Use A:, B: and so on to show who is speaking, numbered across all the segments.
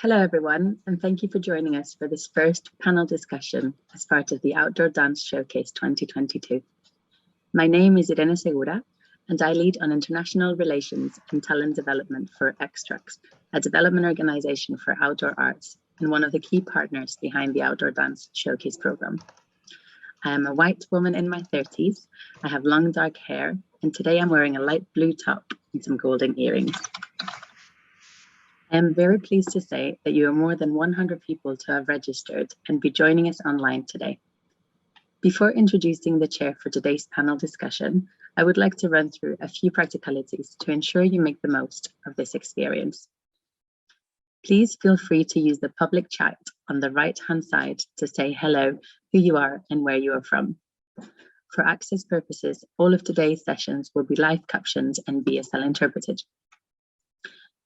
A: Hello everyone, and thank you for joining us for this first panel discussion as part of the Outdoor Dance Showcase 2022. My name is Irene Segura, and I lead on International Relations and Talent Development for Xtrax, a development organization for outdoor arts and one of the key partners behind the Outdoor Dance Showcase program. I am a white woman in my 30s, I have long dark hair, and today I'm wearing a light blue top and some golden earrings. I am very pleased to say that you are more than 100 people to have registered and be joining us online today. Before introducing the chair for today's panel discussion, I would like to run through a few practicalities to ensure you make the most of this experience. Please feel free to use the public chat on the right-hand side to say hello, who you are and where you are from. For access purposes, all of today's sessions will be live captioned and BSL interpreted.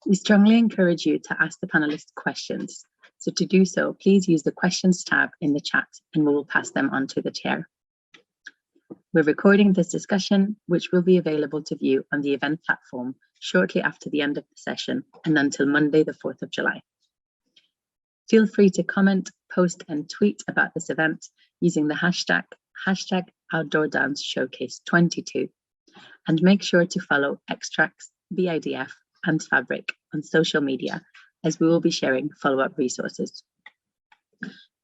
A: We strongly encourage you to ask the panelists questions. So to do so, please use the questions tab in the chat and we will pass them on to the chair. We're recording this discussion, which will be available to view on the event platform shortly after the end of the session and until Monday, the 4th of July. Feel free to comment, post and tweet about this event using the hashtag #OutdoorDanceShowcase22 and make sure to follow Xtrax, BIDF and Fabric on social media, as we will be sharing follow-up resources.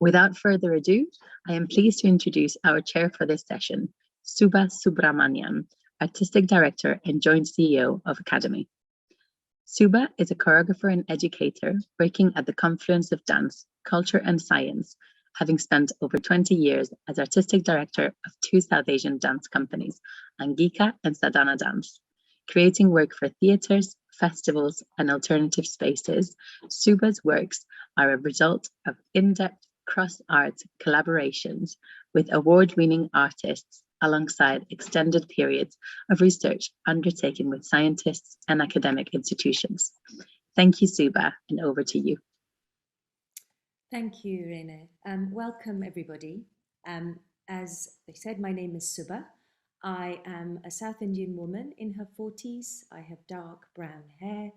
A: Without further ado, I am pleased to introduce our chair for this session, Suba Subramaniam, Artistic Director and Joint CEO of Akademi. Suba is a choreographer and educator working at the confluence of dance, culture and science, having spent over 20 years as Artistic Director of two South Asian dance companies, Angika and Sadhana Dance. Creating work for theatres, festivals and alternative spaces, Suba's works are a result of in-depth cross-art collaborations with award-winning artists alongside extended periods of research undertaken with scientists and academic institutions. Thank you, Suba, and over to you.
B: Thank you, Irene. Welcome, everybody. As they said, my name is Suba. I am a South Indian woman in her 40s. I have dark brown hair,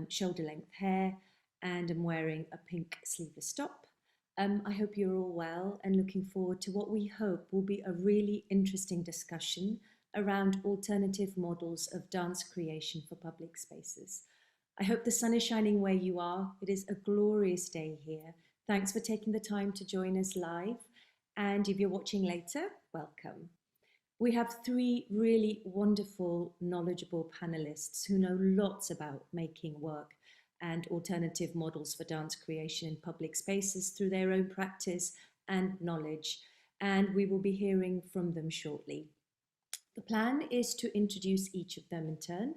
B: shoulder-length hair, and I'm wearing a pink sleeveless top. I hope you're all well and looking forward to what we hope will be a really interesting discussion around alternative models of dance creation for public spaces. I hope the sun is shining where you are. It is a glorious day here. Thanks for taking the time to join us live. And if you're watching later, welcome. We have three really wonderful, knowledgeable panelists who know lots about making work and alternative models for dance creation in public spaces through their own practice and knowledge, and we will be hearing from them shortly. The plan is to introduce each of them in turn.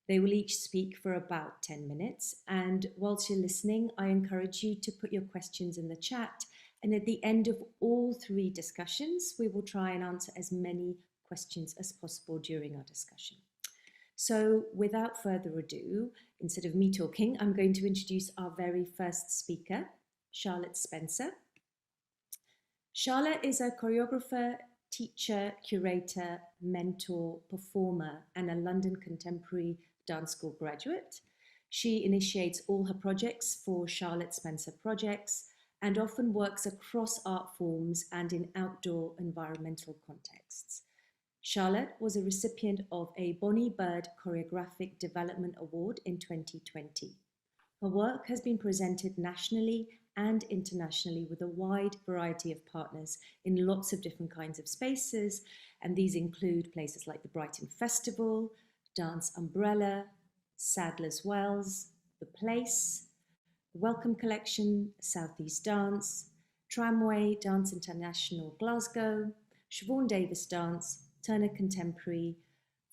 B: They will each speak for about 10 minutes, and whilst you're listening, I encourage you to put your questions in the chat. And at the end of all three discussions, we will try and answer as many questions as possible during our discussion. So without further ado, instead of me talking, I'm going to introduce our very first speaker, Charlotte Spencer. Charlotte is a choreographer, teacher, curator, mentor, performer, and a London Contemporary Dance School graduate. She initiates all her projects for Charlotte Spencer Projects, and often works across art forms and in outdoor environmental contexts. Charlotte was a recipient of a Bonnie Bird Choreographic Development Award in 2020. Her work has been presented nationally and internationally with a wide variety of partners in lots of different kinds of spaces, and these include places like the Brighton Festival, Dance Umbrella, Sadler's Wells, The Place, Welcome Collection, Southeast Dance, Tramway Dance International Glasgow, Siobhan Davis Dance, Turner Contemporary,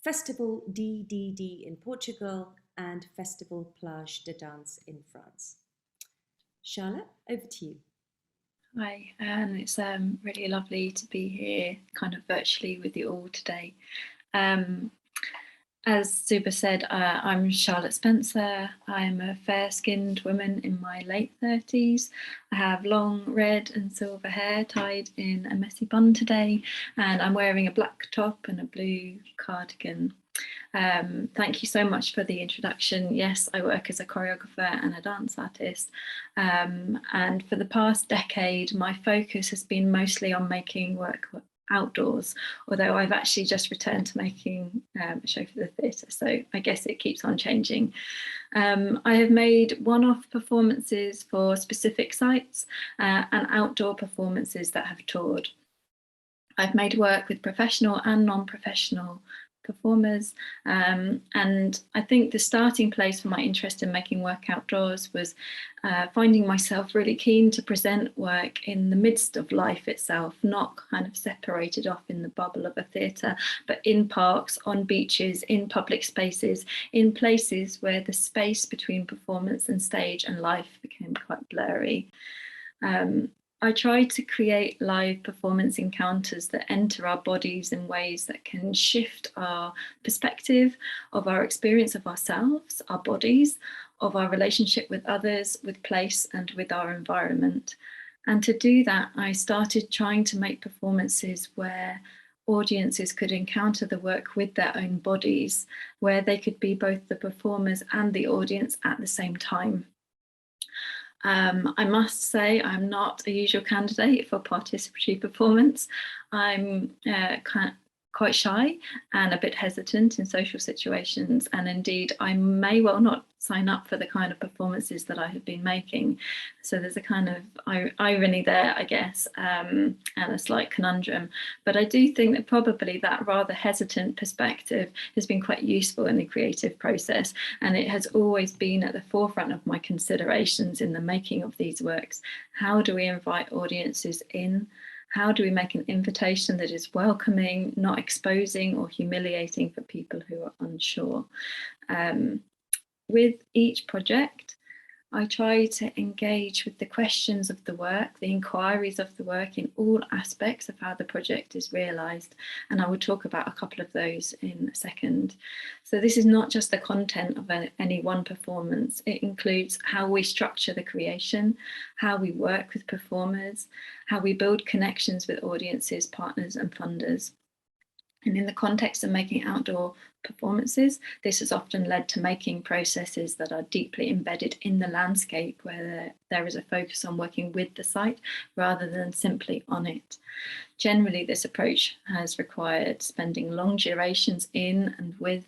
B: Festival DDD in Portugal, and Festival Plage de Danse in France. Charlotte, over to you.
C: Hi, and it's really lovely to be here kind of virtually with you all today. As Suba said, I'm Charlotte Spencer. I'm a fair-skinned woman in my late 30s. I have long red and silver hair tied in a messy bun today, and I'm wearing a black top and a blue cardigan. Thank you so much for the introduction. Yes, I work as a choreographer and a dance artist. And for the past decade, my focus has been mostly on making work outdoors, although I've actually just returned to making a show for the theatre, so I guess it keeps on changing. I have made one-off performances for specific sites and outdoor performances that have toured. I've made work with professional and non-professional performers, and I think the starting place for my interest in making work outdoors was finding myself really keen to present work in the midst of life itself, not kind of separated off in the bubble of a theatre, but in parks, on beaches, in public spaces, in places where the space between performance and stage and life became quite blurry. I try to create live performance encounters that enter our bodies in ways that can shift our perspective of our experience of ourselves, our bodies, of our relationship with others, with place, and with our environment. And to do that, I started trying to make performances where audiences could encounter the work with their own bodies, where they could be both the performers and the audience at the same time. I must say I'm not a usual candidate for participatory performance. I'm quite shy and a bit hesitant in social situations, and indeed I may well not sign up for the kind of performances that I have been making. So there's a kind of irony there, I guess, and a slight conundrum. But I do think that probably that rather hesitant perspective has been quite useful in the creative process, and it has always been at the forefront of my considerations in the making of these works. How do we invite audiences in? How do we make an invitation that is welcoming, not exposing or humiliating for people who are unsure? With each project, I try to engage with the questions of the work, the inquiries of the work in all aspects of how the project is realised. And I will talk about a couple of those in a second. So this is not just the content of any one performance. It includes how we structure the creation, how we work with performers, how we build connections with audiences, partners and funders. And in the context of making outdoor performances, this has often led to making processes that are deeply embedded in the landscape, where there is a focus on working with the site rather than simply on it. Generally, this approach has required spending long durations in and with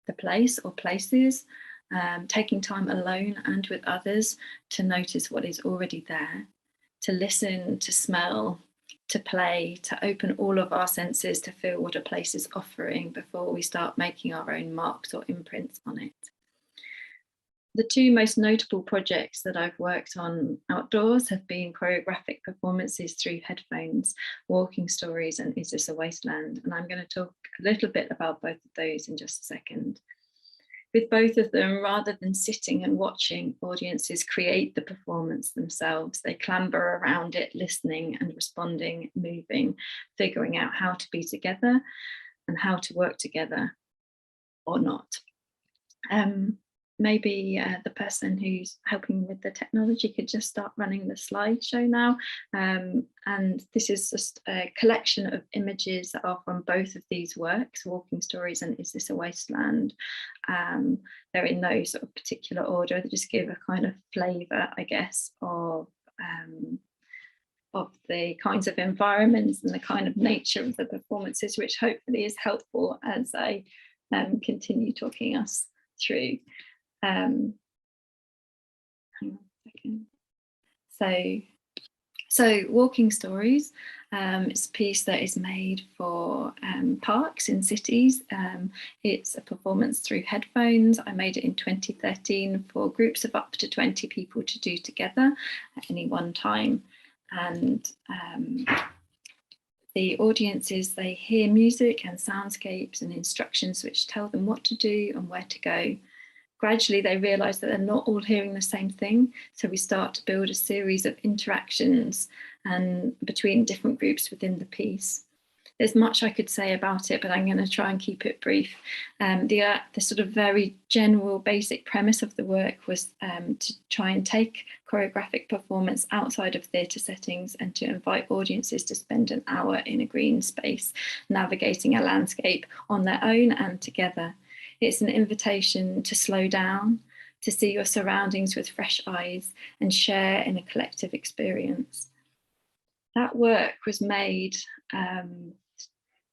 C: the place or places, taking time alone and with others to notice what is already there, to listen, to smell, to play, to open all of our senses to feel what a place is offering before we start making our own marks or imprints on it. The two most notable projects that I've worked on outdoors have been choreographic performances through headphones, Walking Stories and Is This a Wasteland? And I'm going to talk a little bit about both of those in just a second. With both of them, rather than sitting and watching, audiences create the performance themselves. They clamber around it, listening and responding, moving, figuring out how to be together and how to work together or not. Maybe the person who's helping with the technology could just start running the slideshow now. And this is just a collection of images that are from both of these works, Walking Stories and Is This a Wasteland? They're in no sort of particular order. They just give a kind of flavour, I guess, of the kinds of environments and the kind of nature of the performances, which hopefully is helpful as I continue talking us through. Hang on a second. So Walking Stories is a piece that is made for parks in cities. It's a performance through headphones. I made it in 2013 for groups of up to 20 people to do together at any one time. And the audiences, they hear music and soundscapes and instructions which tell them what to do and where to go. Gradually, they realise that they're not all hearing the same thing. So we start to build a series of interactions and between different groups within the piece. There's much I could say about it, but I'm going to try and keep it brief. The sort of very general basic premise of the work was to try and take choreographic performance outside of theatre settings and to invite audiences to spend an hour in a green space, navigating a landscape on their own and together. It's an invitation to slow down, to see your surroundings with fresh eyes and share in a collective experience. That work was made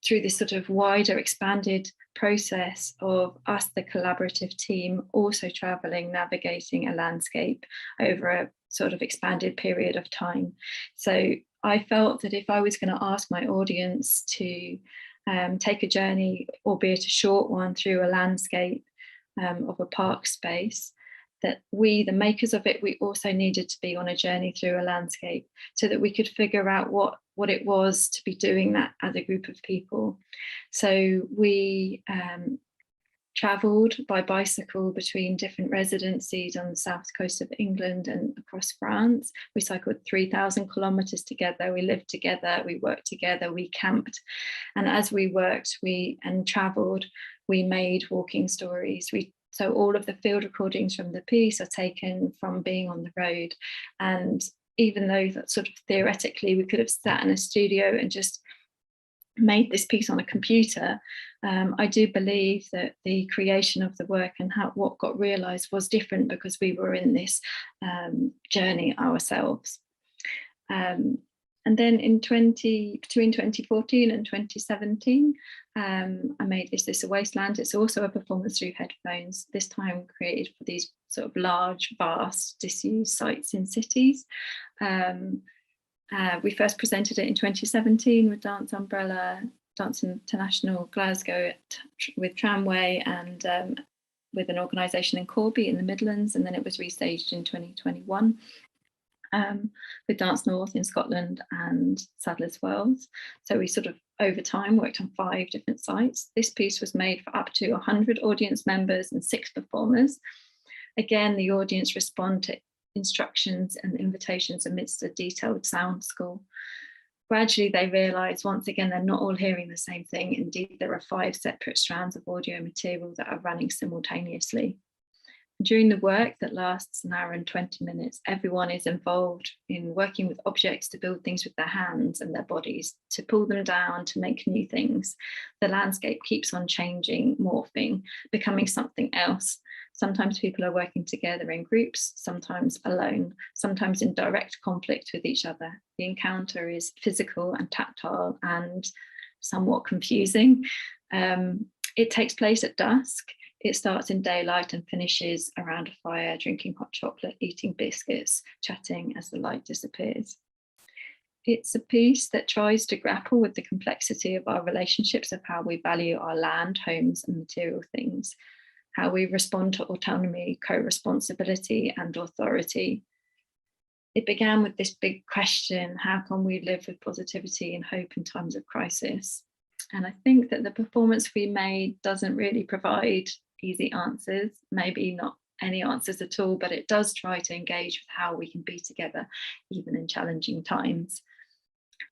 C: through this sort of wider expanded process of us, the collaborative team, also traveling, navigating a landscape over a sort of expanded period of time. So I felt that if I was going to ask my audience to take a journey, albeit a short one, through a landscape of a park space, that we, the makers of it, we also needed to be on a journey through a landscape so that we could figure out what it was to be doing that as a group of people. So we travelled by bicycle between different residencies on the south coast of England and across France. We cycled 3,000 kilometres together, we lived together, we worked together, we camped. And as we worked and travelled, we made walking stories. So all of the field recordings from the piece are taken from being on the road. And even though that sort of theoretically we could have sat in a studio and just made this piece on a computer, I do believe that the creation of the work and what got realised was different because we were in this journey ourselves. And then between 2014 and 2017, I made This a Wasteland. It's also a performance through headphones, this time created for these sort of large, vast, disused sites in cities. We first presented it in 2017 with Dance Umbrella, Dance International Glasgow with Tramway, and with an organisation in Corby in the Midlands, and then it was restaged in 2021. With Dance North in Scotland and Sadler's Wells. So we sort of, over time, worked on 5 different sites. This piece was made for up to 100 audience members and 6 performers. Again, the audience respond to instructions and invitations amidst a detailed sound score. Gradually, they realise, once again, they're not all hearing the same thing. Indeed, there are 5 separate strands of audio material that are running simultaneously. During the work that lasts an hour and 20 minutes, everyone is involved in working with objects to build things with their hands and their bodies, to pull them down, to make new things. The landscape keeps on changing, morphing, becoming something else. Sometimes people are working together in groups, sometimes alone, sometimes in direct conflict with each other. The encounter is physical and tactile and somewhat confusing. It takes place at dusk. It starts in daylight and finishes around a fire, drinking hot chocolate, eating biscuits, chatting as the light disappears. It's a piece that tries to grapple with the complexity of our relationships, of how we value our land, homes, and material things, how we respond to autonomy, co-responsibility, and authority. It began with this big question: how can we live with positivity and hope in times of crisis? And I think that the performance we made doesn't really provide easy answers, maybe not any answers at all, but it does try to engage with how we can be together, even in challenging times.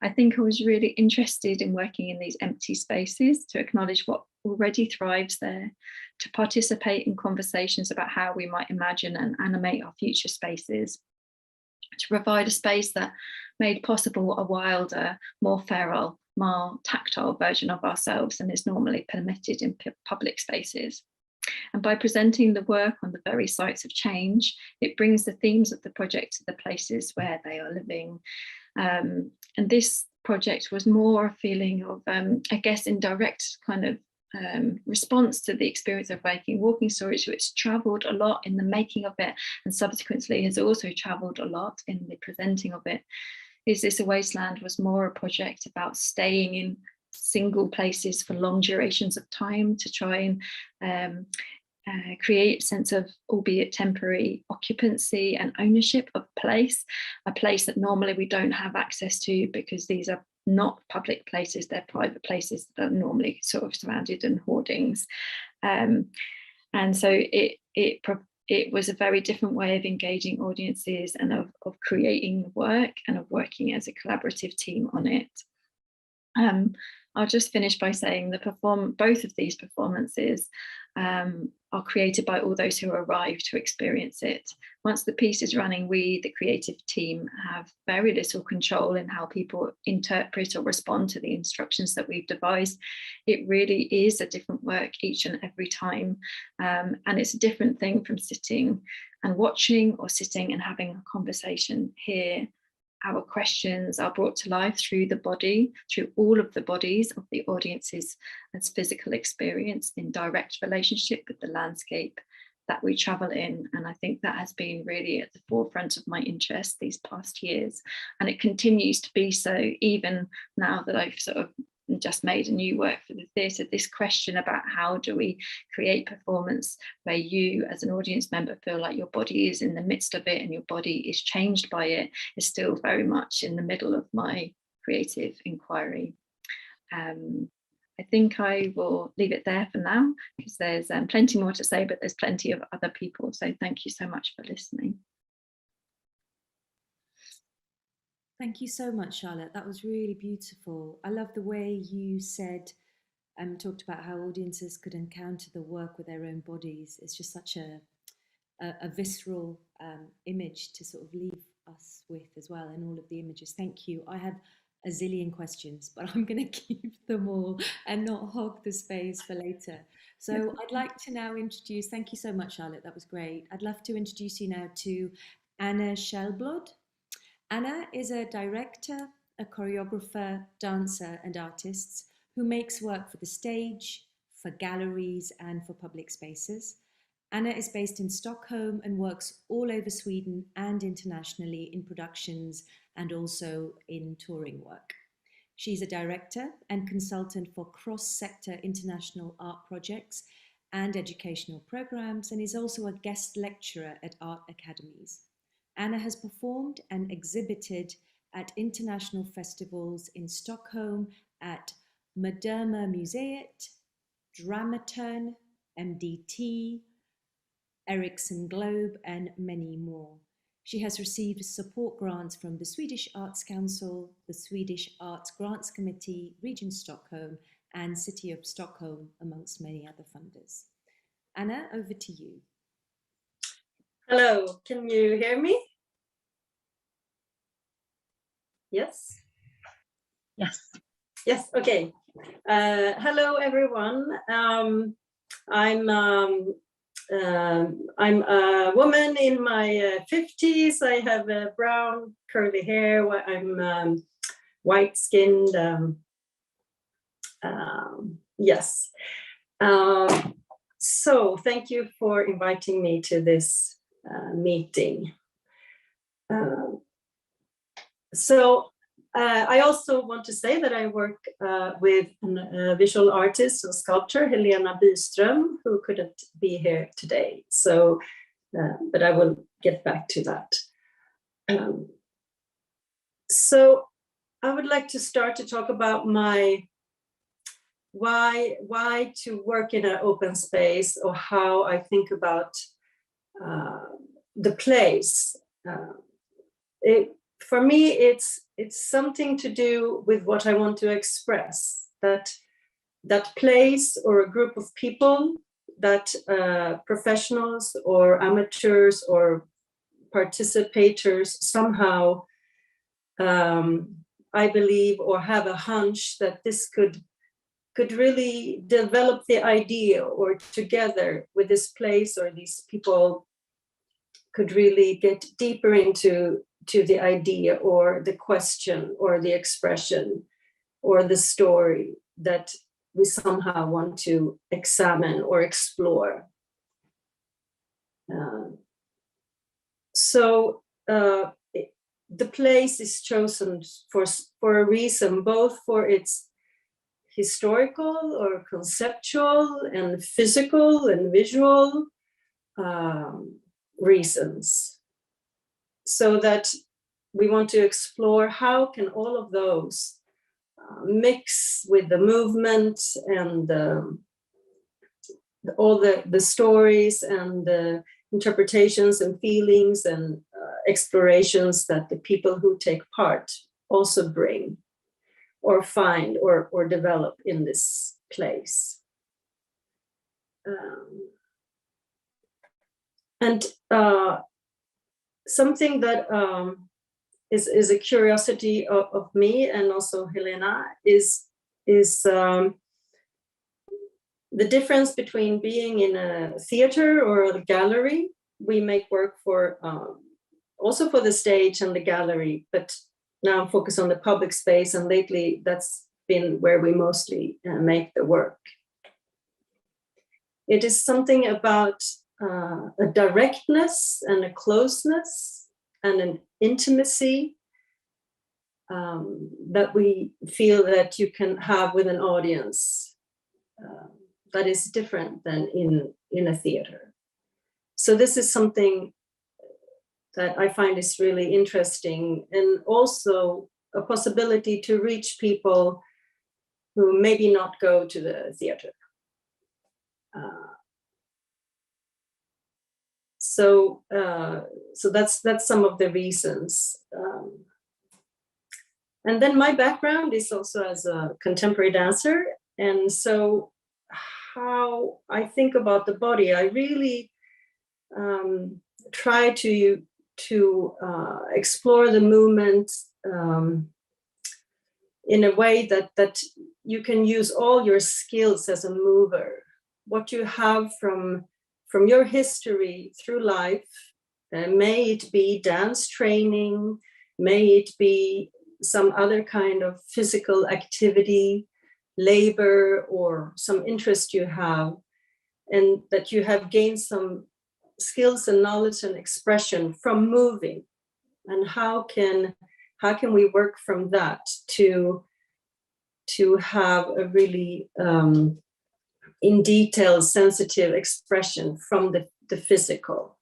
C: I think I was really interested in working in these empty spaces, to acknowledge what already thrives there, to participate in conversations about how we might imagine and animate our future spaces, to provide a space that made possible a wilder, more feral, more tactile version of ourselves than is normally permitted in public spaces. And by presenting the work on the very sites of change, it brings the themes of the project to the places where they are living. And this project was more a feeling of, I guess, indirect kind of response to the experience of making walking stories, which travelled a lot in the making of it and subsequently has also travelled a lot in the presenting of it. Is This a Wasteland was more a project about staying in single places for long durations of time to try and create a sense of, albeit temporary, occupancy and ownership of place, a place that normally we don't have access to because these are not public places, they're private places that are normally sort of surrounded in hoardings. And so it was a very different way of engaging audiences and of creating the work and of working as a collaborative team on it. I'll just finish by saying both of these performances are created by all those who arrive to experience it. Once the piece is running, we, the creative team, have very little control in how people interpret or respond to the instructions that we've devised. It really is a different work each and every time. And it's a different thing from sitting and watching or sitting and having a conversation here. Our questions are brought to life through the body, through all of the bodies of the audience's physical experience in direct relationship with the landscape that we travel in. And I think that has been really at the forefront of my interest these past years. And it continues to be so even now that I've sort of just made a new work for the theatre. This question about how do we create performance where you as an audience member feel like your body is in the midst of it and your body is changed by it is still very much in the middle of my creative inquiry. I think I will leave it there for now because there's plenty more to say, but there's plenty of other people. So thank you so much for listening.
B: Thank you so much, Charlotte. That was really beautiful. I love the way you said and talked about how audiences could encounter the work with their own bodies. It's just such a visceral image to sort of leave us with as well, and all of the images. Thank you. I have a zillion questions, but I'm going to keep them all and not hog the space for later. So I'd like to now introduce, thank you so much, Charlotte. That was great. I'd love to introduce you now to Anna Källblad. Anna is a director, a choreographer, dancer and artist who makes work for the stage, for galleries and for public spaces. Anna is based in Stockholm and works all over Sweden and internationally in productions and also in touring work. She's a director and consultant for cross-sector international art projects and educational programs and is also a guest lecturer at art academies. Anna has performed and exhibited at international festivals in Stockholm at Moderna Museet, Dramaturn, MDT, Ericsson Globe, and many more. She has received support grants from the Swedish Arts Council, the Swedish Arts Grants Committee, Region Stockholm, and City of Stockholm, amongst many other funders. Anna, over to you.
D: Hello, can you hear me? Yes?
A: Yes.
D: Yes, okay. Hello, everyone. I'm a woman in my 50s. I have brown curly hair. I'm white-skinned. Yes. So thank you for inviting me to this meeting. I also want to say that I work with a visual artist and sculptor, Helena Byström, who couldn't be here today. So, but I will get back to that. So I would like to start to talk about my why to work in an open space, or how I think about the place. For me, it's something to do with what I want to express, that place or a group of people, that professionals or amateurs or participators somehow, I believe or have a hunch that this could really develop the idea, or together with this place or these people could really get deeper into the idea or the question or the expression or the story that we somehow want to examine or explore. The place is chosen for a reason, both for its historical or conceptual and physical and visual reasons. So that we want to explore how can all of those mix with the movement and all the stories and the interpretations and feelings and explorations that the people who take part also bring. find or develop in this place. And something that is a curiosity of me and also Helena is the difference between being in a theater or a gallery. We make work for also for the stage and the gallery, but now I'm focused on the public space, and lately that's been where we mostly make the work. It is something about a directness and a closeness and an intimacy that we feel that you can have with an audience that is different than in a theater. So this is something that I find is really interesting, and also a possibility to reach people who maybe not go to the theater. So that's some of the reasons. And then my background is also as a contemporary dancer, and so how I think about the body, I really try to explore the movement in a way that you can use all your skills as a mover, what you have from your history through life, may it be dance training, may it be some other kind of physical activity, labor, or some interest you have, and that you have gained some skills and knowledge and expression from moving. And how can we work from that to have a really in detail sensitive expression from the physical,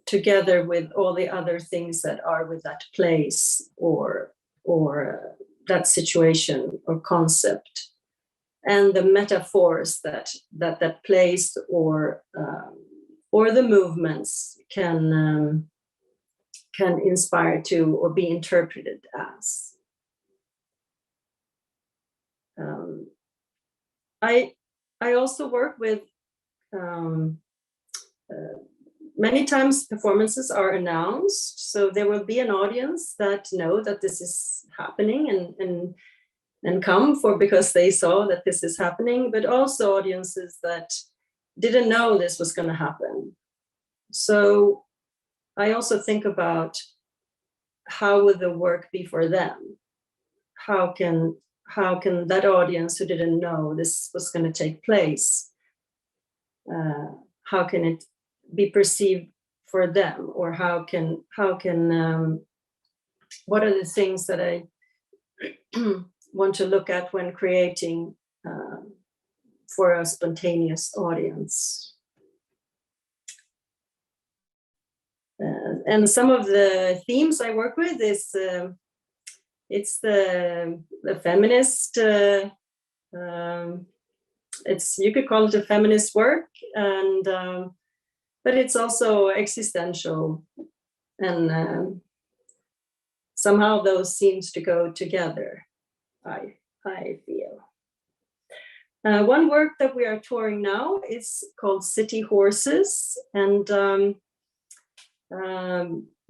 D: together with all the other things that are with that place or that situation or concept, and the metaphors that place or the movements can inspire to or be interpreted as. I also work with many times performances are announced, so there will be an audience that know that this is happening and come for because they saw that this is happening, but also audiences that didn't know this was going to happen. So I also think about how would the work be for them? How can that audience who didn't know this was going to take place, how can it be perceived for them, or how can what are the things that I want to look at when creating for a spontaneous audience. And some of the themes I work with is it's the feminist, it's, you could call it a feminist work, and but it's also existential, and somehow those seems to go together, I feel. One work that we are touring now is called City Horses, and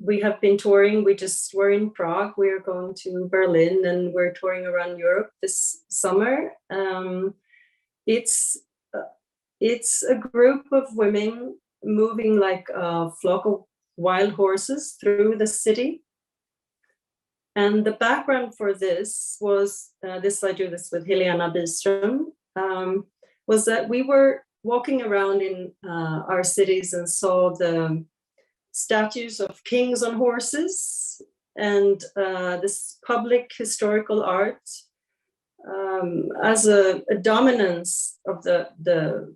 D: we have been touring. We just were in Prague. We are going to Berlin, and we're touring around Europe this summer. It's a group of women moving like a flock of wild horses through the city. And the background for this was, I do this with Helena Byström, was that we were walking around in our cities and saw the statues of kings on horses, and this public historical art as a dominance of the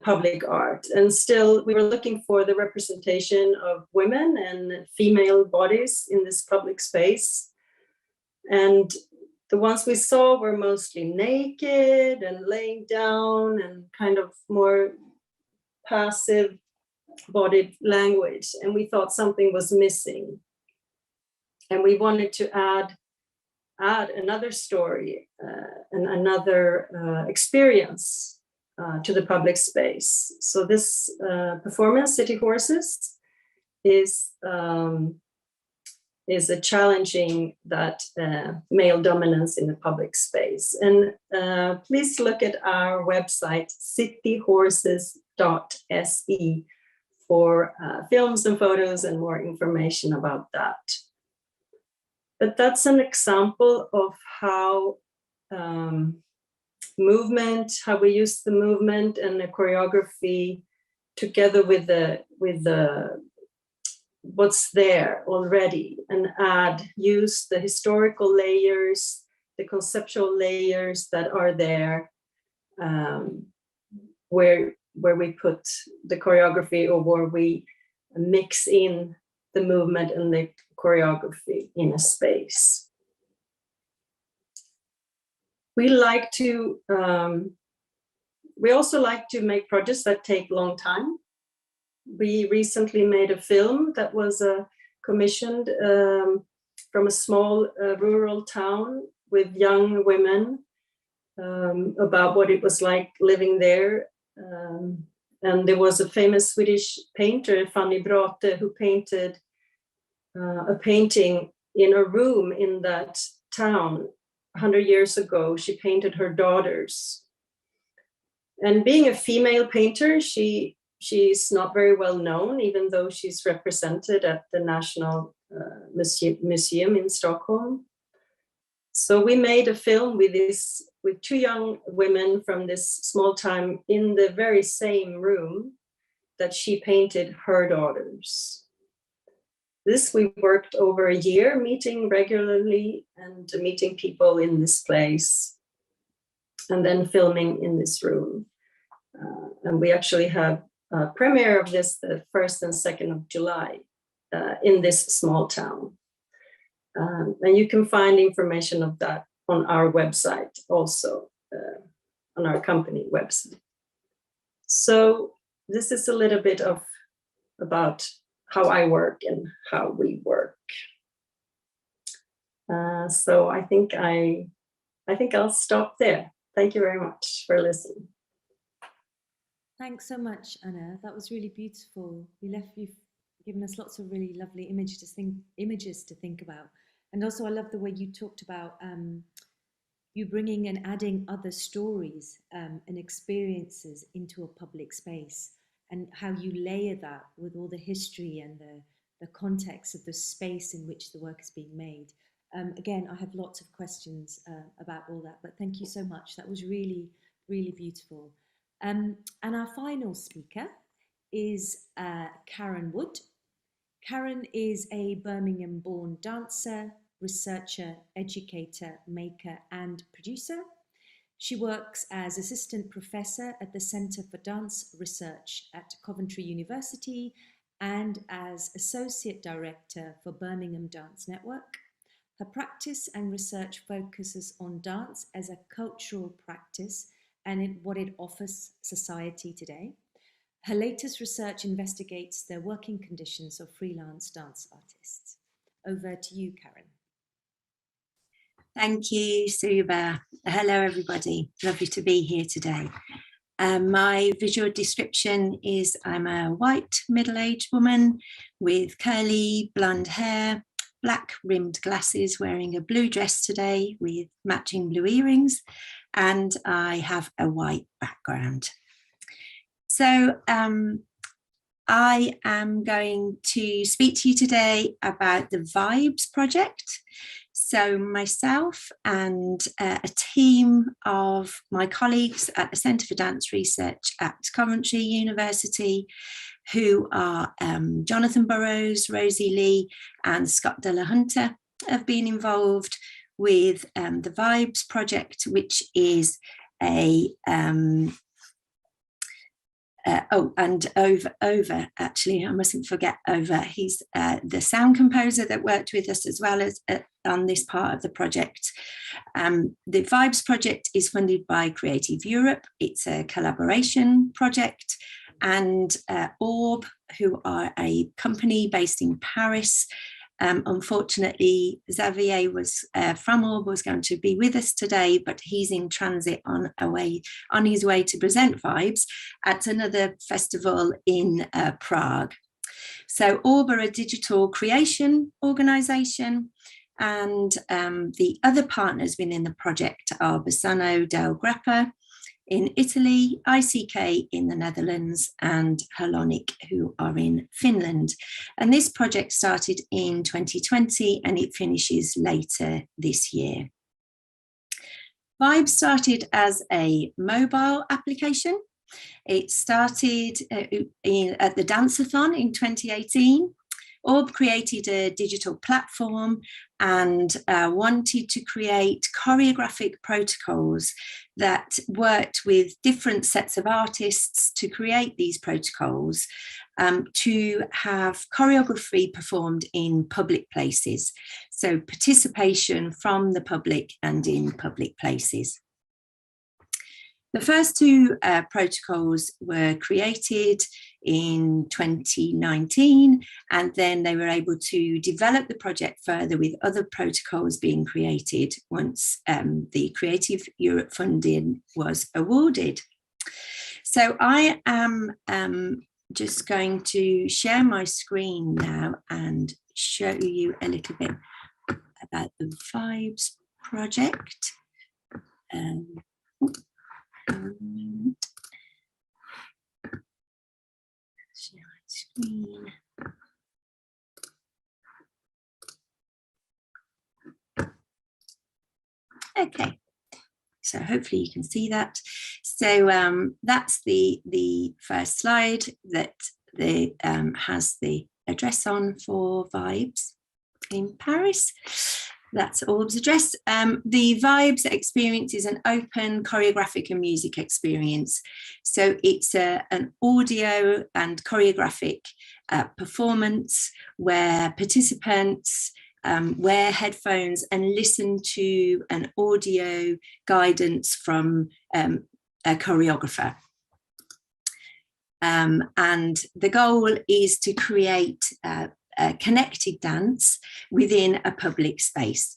D: public art. And still we were looking for the representation of women and female bodies in this public space, and the ones we saw were mostly naked and laying down and kind of more passive bodied language, and we thought something was missing. And we wanted to add another story and another experience to the public space. So this performance, City Horses, is challenging that male dominance in the public space. And please look at our website, cityhorses.se, for films and photos and more information about that. But that's an example of how movement, how we use the movement and the choreography together with the what's there already, and use the historical layers, the conceptual layers that are there, where we put the choreography, or where we mix in the movement and the choreography in a space. We also like to make projects that take a long time. We recently made a film that was commissioned from a small rural town with young women about what it was like living there. And there was a famous Swedish painter, Fanny Brate, who painted a painting in a room in that town 100 years ago. She painted her daughters. And being a female painter, she's not very well known, even though she's represented at the National Museum in Stockholm. So we made a film with two young women from this small town in the very same room that she painted her daughters. This we worked over a year, meeting regularly and meeting people in this place, and then filming in this room. And we actually have a premiere of this the 1st and 2nd of July in this small town. And you can find information of that on our website also, on our company website. So this is a little bit about how I work and how we work. So I think I'll stop there. Thank you very much for listening.
B: Thanks so much, Anna. That was really beautiful. You've given us lots of really lovely images to think about. And also I love the way you talked about you bringing and adding other stories and experiences into a public space, and how you layer that with all the history and the context of the space in which the work is being made. Again, I have lots of questions about all that, but thank you so much. That was really, really beautiful. And our final speaker is Karen Wood. Karen is a Birmingham-born dancer, researcher, educator, maker, and producer. She works as assistant professor at the Centre for Dance Research at Coventry University and as associate director for Birmingham Dance Network. Her practice and research focuses on dance as a cultural practice and what it offers society today. Her latest research investigates the working conditions of freelance dance artists. Over to you, Karen.
E: Thank you, Suba. Hello, everybody. Lovely to be here today. My visual description is I'm a white middle-aged woman with curly blonde hair, black rimmed glasses, wearing a blue dress today with matching blue earrings, and I have a white background. So I am going to speak to you today about the Vibes project. So myself and a team of my colleagues at the Centre for Dance Research at Coventry University, who are Jonathan Burrows, Rosie Lee and Scott de la Hunter, have been involved with the Vibes project, which is a Over, actually, I mustn't forget Over. He's the sound composer that worked with us as well as on this part of the project. The Vibes project is funded by Creative Europe. It's a collaboration project, and Orb, who are a company based in Paris, Unfortunately, Xavier from Orb was going to be with us today, but he's in transit on his way to present Vibes at another festival in Prague. So Orb are a digital creation organisation, and the other partners within the project are Bassano del Grappa in Italy, ICK in the Netherlands, and Hellonic, who are in Finland. And this project started in 2020 and it finishes later this year. Vibes started as a mobile application. It started at the Dance-a-thon in 2018. Orb created a digital platform and wanted to create choreographic protocols that worked with different sets of artists to create these protocols to have choreography performed in public places. So participation from the public and in public places. The first two protocols were created in 2019, and then they were able to develop the project further with other protocols being created once the Creative Europe funding was awarded. So I am just going to share my screen now and show you a little bit about the Vibes project. Share my screen. Okay, so hopefully you can see that. So that's the first slide that has the address on for Vibes in Paris. That's Orb's address. The Vibes experience is an open choreographic and music experience. So it's an audio and choreographic performance where participants wear headphones and listen to an audio guidance from a choreographer. And the goal is to create a connected dance within a public space.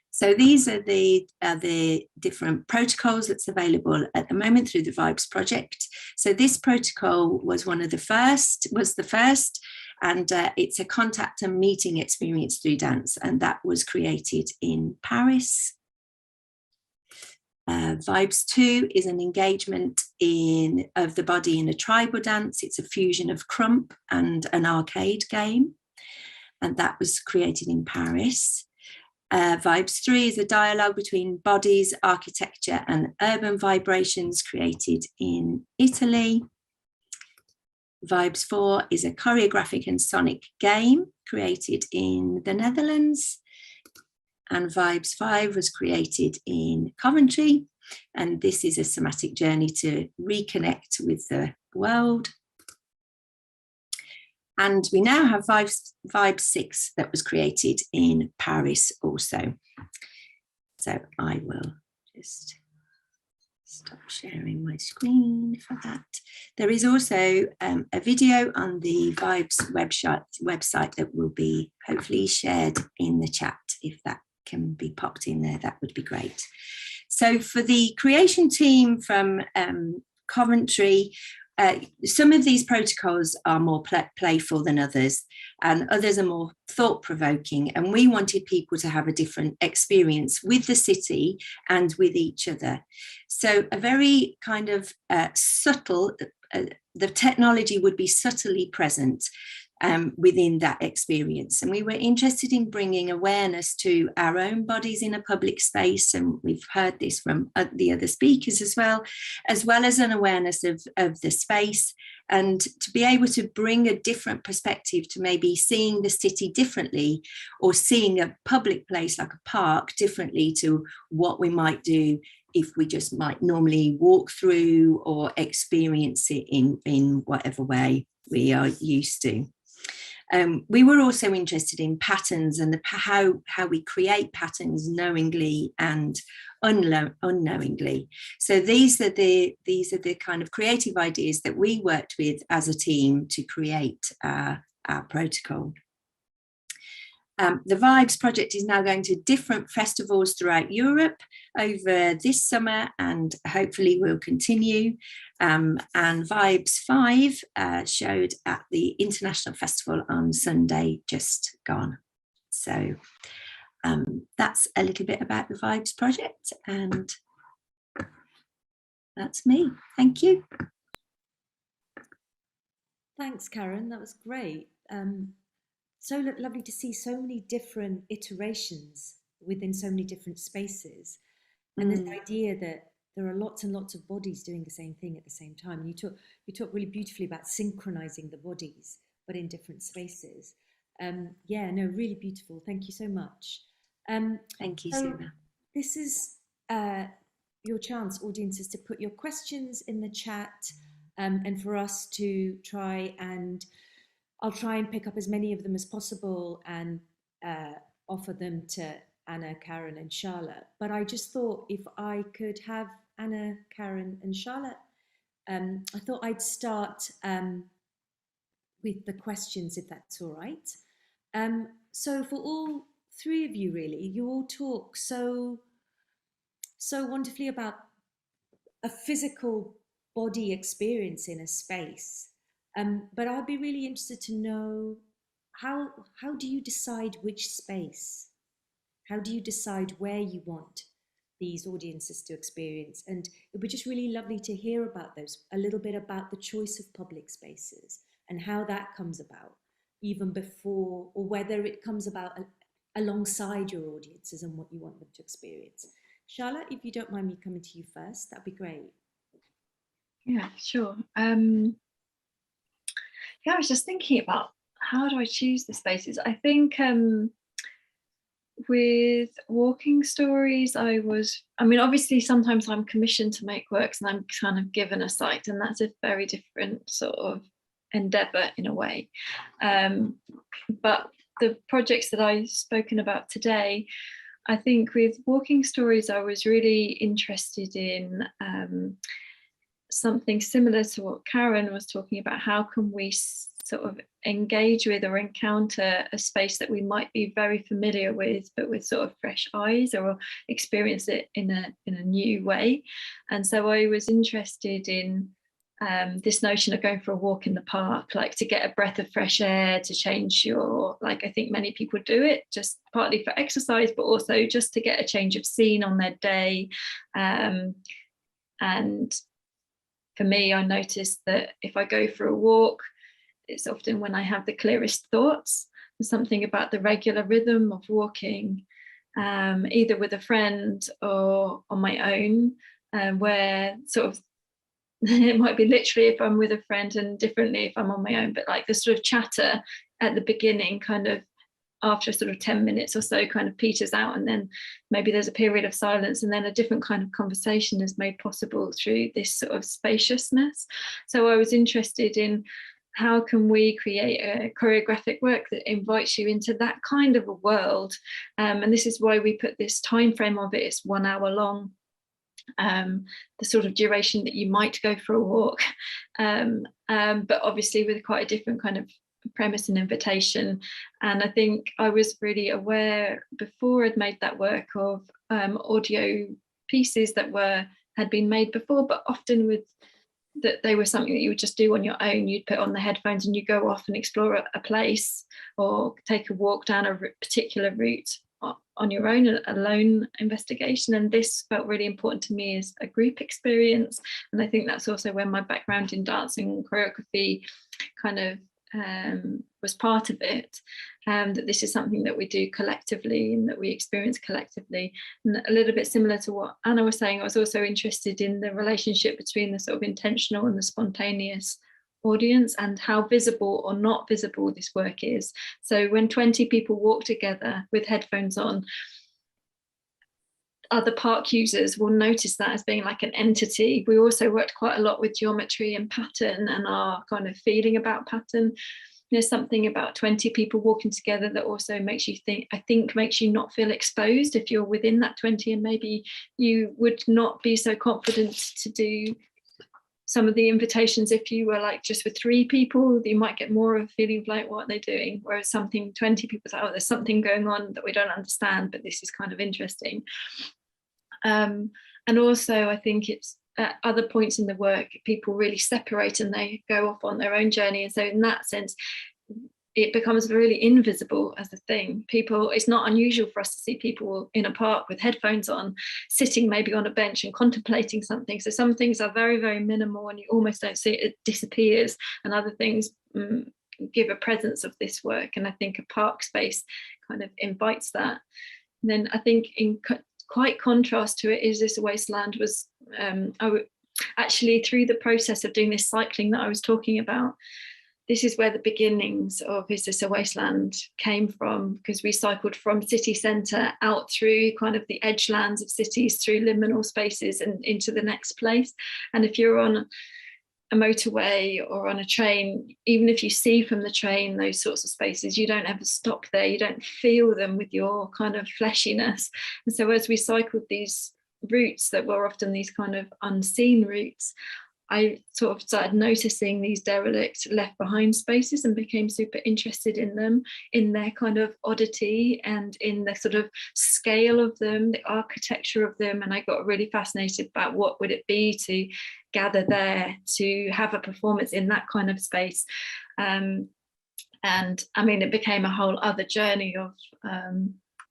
E: So these are the different protocols that's available at the moment through the Vibes project. So this protocol was the first, and it's a contact and meeting experience through dance, and that was created in Paris. Vibes 2 is an engagement of the body in a tribal dance. It's a fusion of crump and an arcade game, and that was created in Paris. Vibes 3 is a dialogue between bodies, architecture and urban vibrations, created in Italy. Vibes 4 is a choreographic and sonic game created in the Netherlands. And Vibes 5 was created in Coventry, and this is a somatic journey to reconnect with the world. And we now have Vibes 6 that was created in Paris also. So I will just stop sharing my screen for that. There is also a video on the Vibes website that will be hopefully shared in the chat. If that can be popped in there, that would be great. So for the creation team from Coventry, some of these protocols are more playful than others, and others are more thought-provoking, and we wanted people to have a different experience with the city and with each other. So a very kind of subtle, the technology would be subtly present within that experience. And we were interested in bringing awareness to our own bodies in a public space, and we've heard this from the other speakers as well as an awareness of the space, and to be able to bring a different perspective to maybe seeing the city differently, or seeing a public place like a park differently to what we might do if we just might normally walk through or experience it in whatever way we are used to. We were also interested in patterns and how we create patterns knowingly and unknowingly. So these are the kind of creative ideas that we worked with as a team to create our protocol. The Vibes project is now going to different festivals throughout Europe over this summer, and hopefully will continue. And Vibes 5 showed at the International Festival on Sunday just gone. So that's a little bit about the Vibes project, and that's me. Thank you.
B: Thanks, Karen. That was great. So lovely to see so many different iterations within so many different spaces. And this idea that there are lots and lots of bodies doing the same thing at the same time. And you talk really beautifully about synchronizing the bodies, but in different spaces. Yeah, no, really beautiful. Thank you so much.
E: Thank you,
B: so
E: Suba.
B: this is your chance, audiences, to put your questions in the chat, and for us to try and I'll try and pick up as many of them as possible and offer them to Anna, Karen and Charlotte. But I just thought if I could have Anna, Karen and Charlotte, I thought I'd start with the questions, if that's all right. So for all three of you, really, you all talk so wonderfully about a physical body experience in a space. But I'd be really interested to know how do you decide which space? How do you decide where you want these audiences to experience? And it would be just really lovely to hear about those, a little bit about the choice of public spaces and how that comes about, even before, or whether it comes about alongside your audiences and what you want them to experience. Charlotte, if you don't mind me coming to you first, that'd be great.
C: Yeah, sure. Yeah, I was just thinking about how do I choose the spaces. I think with walking stories, I mean, obviously sometimes I'm commissioned to make works and I'm kind of given a site, and that's a very different sort of endeavour in a way. But the projects that I've spoken about today, I think with walking stories, I was really interested in something similar to what Karen was talking about. How can we sort of engage with or encounter a space that we might be very familiar with, but with sort of fresh eyes, or experience it in a new way? And so I was interested in this notion of going for a walk in the park, like to get a breath of fresh air, to change your, like I think many people do it just partly for exercise, but also just to get a change of scene on their day. And for me, I noticed that if I go for a walk, it's often when I have the clearest thoughts. There's something about the regular rhythm of walking, either with a friend or on my own, where sort of it might be literally if I'm with a friend and differently if I'm on my own, but like the sort of chatter at the beginning kind of after sort of 10 minutes or so kind of peters out, and then maybe there's a period of silence, and then a different kind of conversation is made possible through this sort of spaciousness. So I was interested in how can we create a choreographic work that invites you into that kind of a world, and this is why we put this time frame of it. It's 1 hour long, the sort of duration that you might go for a walk, but obviously with quite a different kind of premise and invitation. And I think I was really aware before I'd made that work of audio pieces that had been made before, but often with that they were something that you would just do on your own. You'd put on the headphones and you go off and explore a place or take a walk down a particular route on your own, a lone investigation. And this felt really important to me as a group experience. And I think that's also where my background in dancing and choreography kind of was part of it, that this is something that we do collectively and that we experience collectively. And a little bit similar to what Anna was saying, I was also interested in the relationship between the sort of intentional and the spontaneous audience, and how visible or not visible this work is. So when 20 people walk together with headphones on, other park users will notice that as being like an entity. We also worked quite a lot with geometry and pattern and our kind of feeling about pattern. There's something about 20 people walking together that also makes you makes you not feel exposed if you're within that 20, and maybe you would not be so confident to do some of the invitations, if you were like just with 3 people, you might get more of a feeling of like, what are they doing? Whereas 20 people say, oh, there's something going on that we don't understand, but this is kind of interesting. And also I think it's at other points in the work, people really separate and they go off on their own journey. And so in that sense, it becomes really invisible as a thing. People, it's not unusual for us to see people in a park with headphones on, sitting maybe on a bench and contemplating something. So some things are very, very minimal and you almost don't see it, it disappears, and other things give a presence of this work. And I think a park space kind of invites that. And then I think in quite contrast to it is this wasteland was, actually through the process of doing this cycling that I was talking about, this is where the beginnings of Is This a Wasteland came from, because we cycled from city centre out through kind of the edgelands of cities, through liminal spaces and into the next place. And if you're on a motorway or on a train, even if you see from the train those sorts of spaces, you don't ever stop there, you don't feel them with your kind of fleshiness. And so as we cycled these routes that were often these kind of unseen routes, I sort of started noticing these derelict left behind spaces and became super interested in them, in their kind of oddity and in the sort of scale of them, the architecture of them. And I got really fascinated about what would it be to gather there, to have a performance in that kind of space. And I mean, it became a whole other journey of,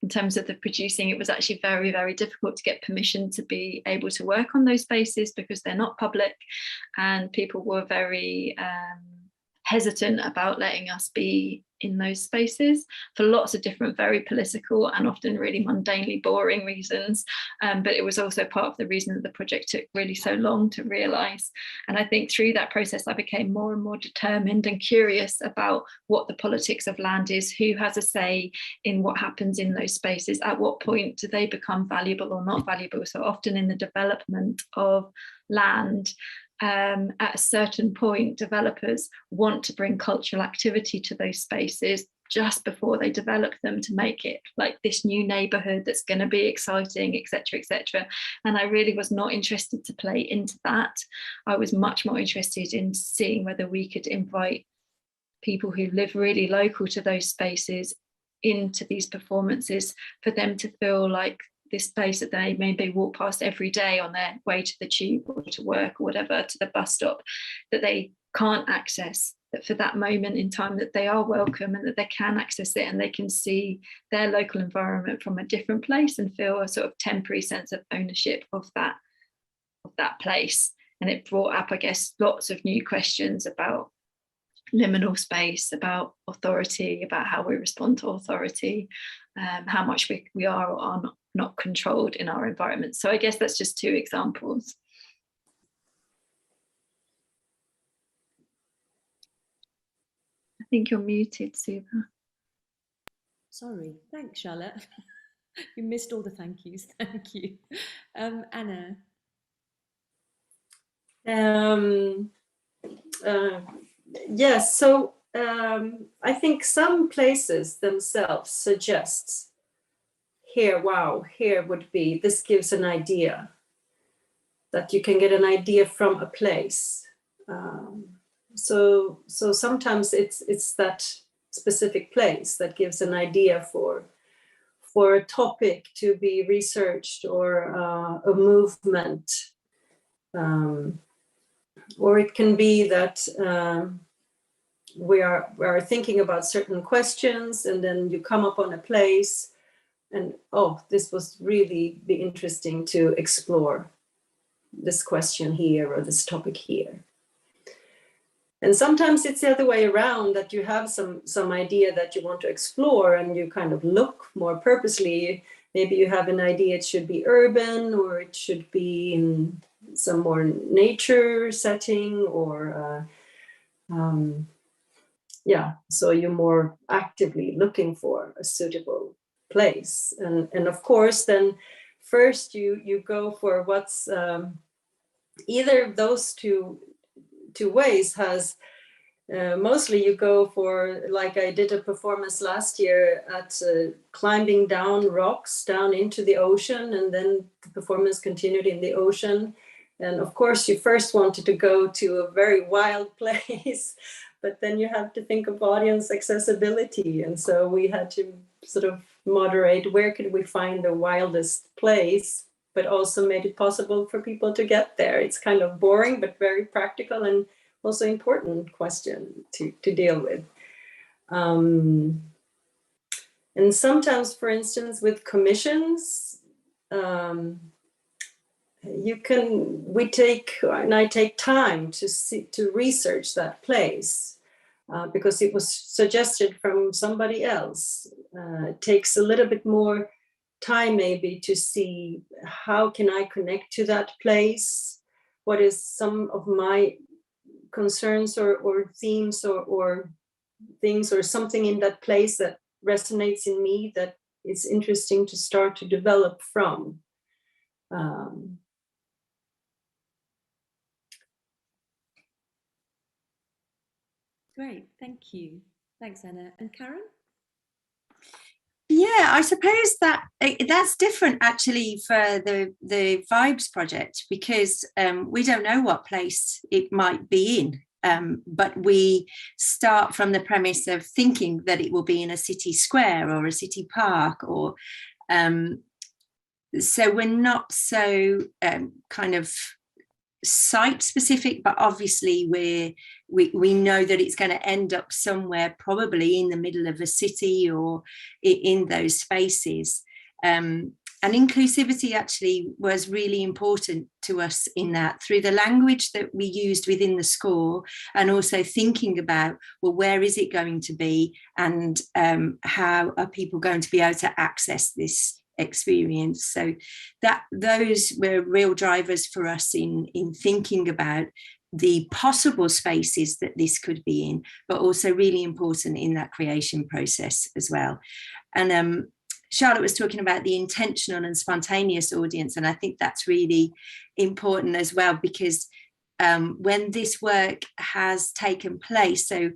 C: in terms of the producing, it was actually very, very difficult to get permission to be able to work on those spaces because they're not public, and people were very hesitant about letting us be in those spaces for lots of different very political and often really mundanely boring reasons. But it was also part of the reason that the project took really so long to realise. And I think through that process, I became more and more determined and curious about what the politics of land is, who has a say in what happens in those spaces, at what point do they become valuable or not valuable. So often in the development of land, at a certain point, developers want to bring cultural activity to those spaces just before they develop them to make it like this new neighborhood that's going to be exciting, etc., etc. And I really was not interested to play into that. I was much more interested in seeing whether we could invite people who live really local to those spaces into these performances, for them to feel like this space that they maybe walk past every day on their way to the tube or to work or whatever, to the bus stop, that they can't access, that for that moment in time that they are welcome and that they can access it and they can see their local environment from a different place and feel a sort of temporary sense of ownership of that place. And it brought up, I guess, lots of new questions about liminal space, about authority, about how we respond to authority, how much we are or are not controlled in our environment. So I guess that's just 2 examples. I think you're muted, Suba.
B: Sorry, thanks, Charlotte. You missed all the thank yous. Thank you. Anna.
D: Yes, so I think some places themselves suggests, here, wow, here would be, this gives an idea, that you can get an idea from a place. So sometimes it's that specific place that gives an idea for a topic to be researched, or a movement. Or it can be that we are thinking about certain questions, and then you come upon a place and, oh, this was really be interesting to explore this question here or this topic here. And sometimes it's the other way around, that you have some idea that you want to explore and you kind of look more purposely. Maybe you have an idea it should be urban, or it should be in some more nature setting, or yeah, so you're more actively looking for a suitable place. And of course, then first you go for what's either of those two ways has mostly you go for, like I did a performance last year at climbing down rocks down into the ocean, and then the performance continued in the ocean. And of course, you first wanted to go to a very wild place, but then you have to think of audience accessibility. And so we had to sort of moderate where could we find the wildest place, but also made it possible for people to get there. It's kind of boring, but very practical and also important question to deal with. And sometimes, for instance, with commissions, I take time to research that place because it was suggested from somebody else. It takes a little bit more time maybe to see how can I connect to that place, what is some of my concerns or themes or things or something in that place that resonates in me that is interesting to start to develop from.
B: Great, thank you. Thanks, Anna. And Karen?
E: Yeah, I suppose that's different actually for the Vibes project, because we don't know what place it might be in, but we start from the premise of thinking that it will be in a city square or a city park, or so we're not so kind of site specific, but obviously we know that it's going to end up somewhere probably in the middle of a city or in those spaces. And inclusivity actually was really important to us in that, through the language that we used within the score, and also thinking about, well, where is it going to be, and how are people going to be able to access this experience. So that those were real drivers for us in thinking about the possible spaces that this could be in, but also really important in that creation process as well. And Charlotte was talking about the intentional and spontaneous audience, and I think that's really important as well, because when this work has taken place, so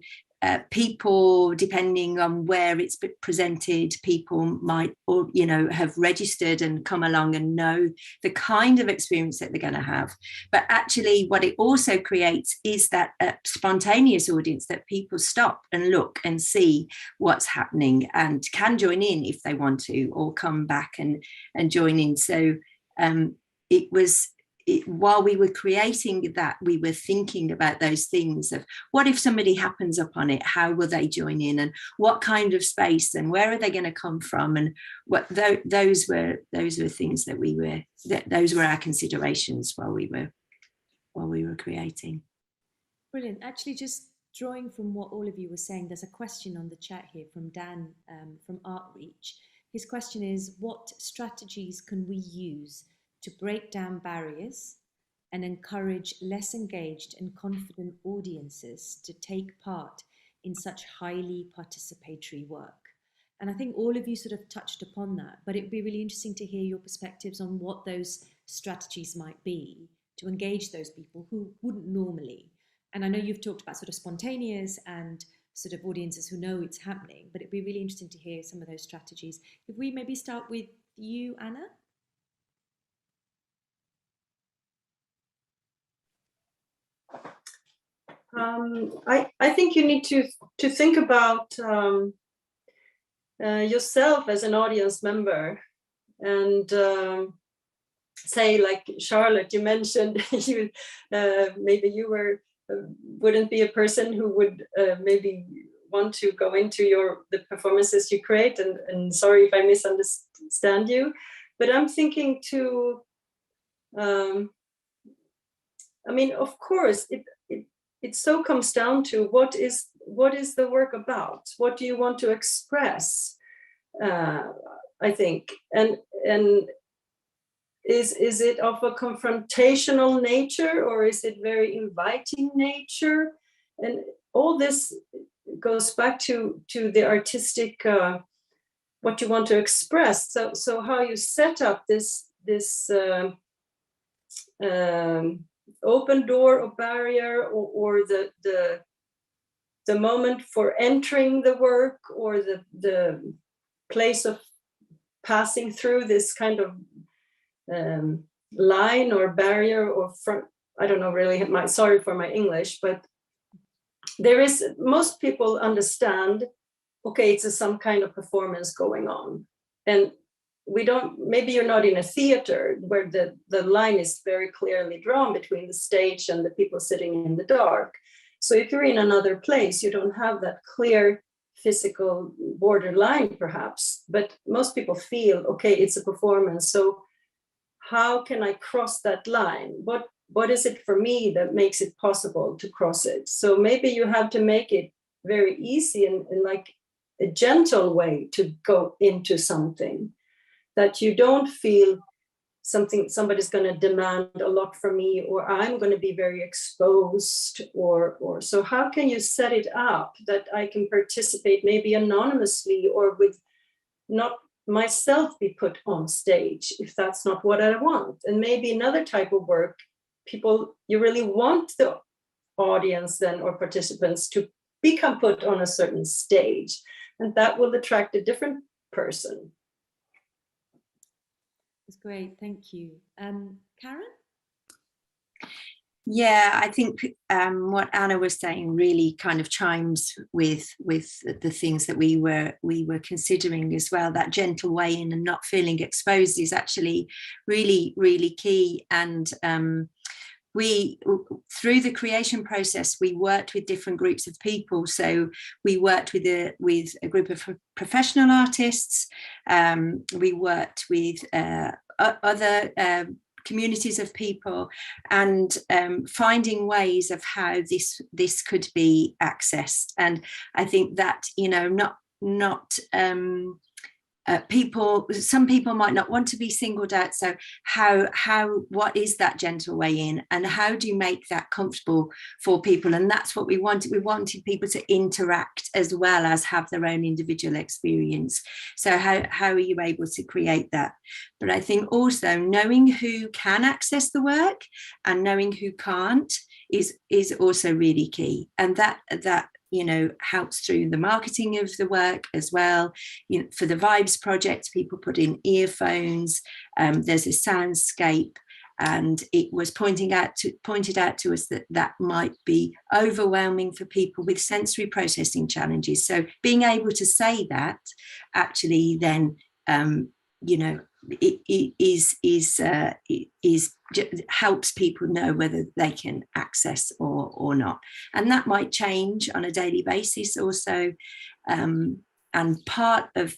E: people, depending on where it's presented, people might, or have registered and come along and know the kind of experience that they're going to have. But actually, what it also creates is that spontaneous audience, that people stop and look and see what's happening and can join in if they want to, or come back and join in. So while we were creating that, we were thinking about those things of, what if somebody happens upon it, how will they join in, and what kind of space, and where are they going to come from, and what those were things that those were our considerations while we were creating.
B: Brilliant. Actually, just drawing from what all of you were saying, there's a question on the chat here from Dan from Artreach. His question is, what strategies can we use to break down barriers and encourage less engaged and confident audiences to take part in such highly participatory work? And I think all of you sort of touched upon that, but it'd be really interesting to hear your perspectives on what those strategies might be to engage those people who wouldn't normally. And I know you've talked about sort of spontaneous and sort of audiences who know it's happening, but it'd be really interesting to hear some of those strategies. If we maybe start with you, Anna?
D: I think you need to think about yourself as an audience member, and say, like Charlotte, you mentioned you maybe you wouldn't be a person who would maybe want to go into the performances you create, and sorry if I misunderstand you, but I'm thinking to I mean, of course, it so comes down to what is the work about? What do you want to express? I think, and is it of a confrontational nature, or is it very inviting nature? And all this goes back to the artistic, what you want to express. So how you set up this open door or barrier, or the moment for entering the work, or the place of passing through this kind of line or barrier or front. I don't know really, sorry for my English, but most people understand, okay, it's some kind of performance going on. And maybe you're not in a theater where the line is very clearly drawn between the stage and the people sitting in the dark. So if you're in another place, you don't have that clear physical borderline perhaps, but most people feel, okay, it's a performance. So how can I cross that line? What is it for me that makes it possible to cross it? So maybe you have to make it very easy and like a gentle way to go into something, that you don't feel somebody's going to demand a lot from me, or I'm going to be very exposed, or so how can you set it up that I can participate maybe anonymously or with not myself be put on stage if that's not what I want? And maybe another type of work, you really want the audience then or participants to become put on a certain stage, and that will attract a different person.
B: That's great, thank you. Karen?
E: Yeah, I think what Anna was saying really kind of chimes with the things that we were considering as well. That gentle way in and not feeling exposed is actually really, really key. And we, through the creation process, we worked with different groups of people. So we worked with a group of professional artists. We worked with other communities of people, and finding ways of how this could be accessed. And I think that, you know, some people might not want to be singled out. So what is that gentle way in, and how do you make that comfortable for people? And that's what we wanted. We wanted people to interact as well as have their own individual experience. So how are you able to create that? But I think also knowing who can access the work and knowing who can't is also really key. And that you know, helps through the marketing of the work as well. You know, for the Vibes project, people put in earphones. There's a soundscape, and it was pointed out to us that might be overwhelming for people with sensory processing challenges. So being able to say that actually then, you know, helps people know whether they can access or not, and that might change on a daily basis also. And part of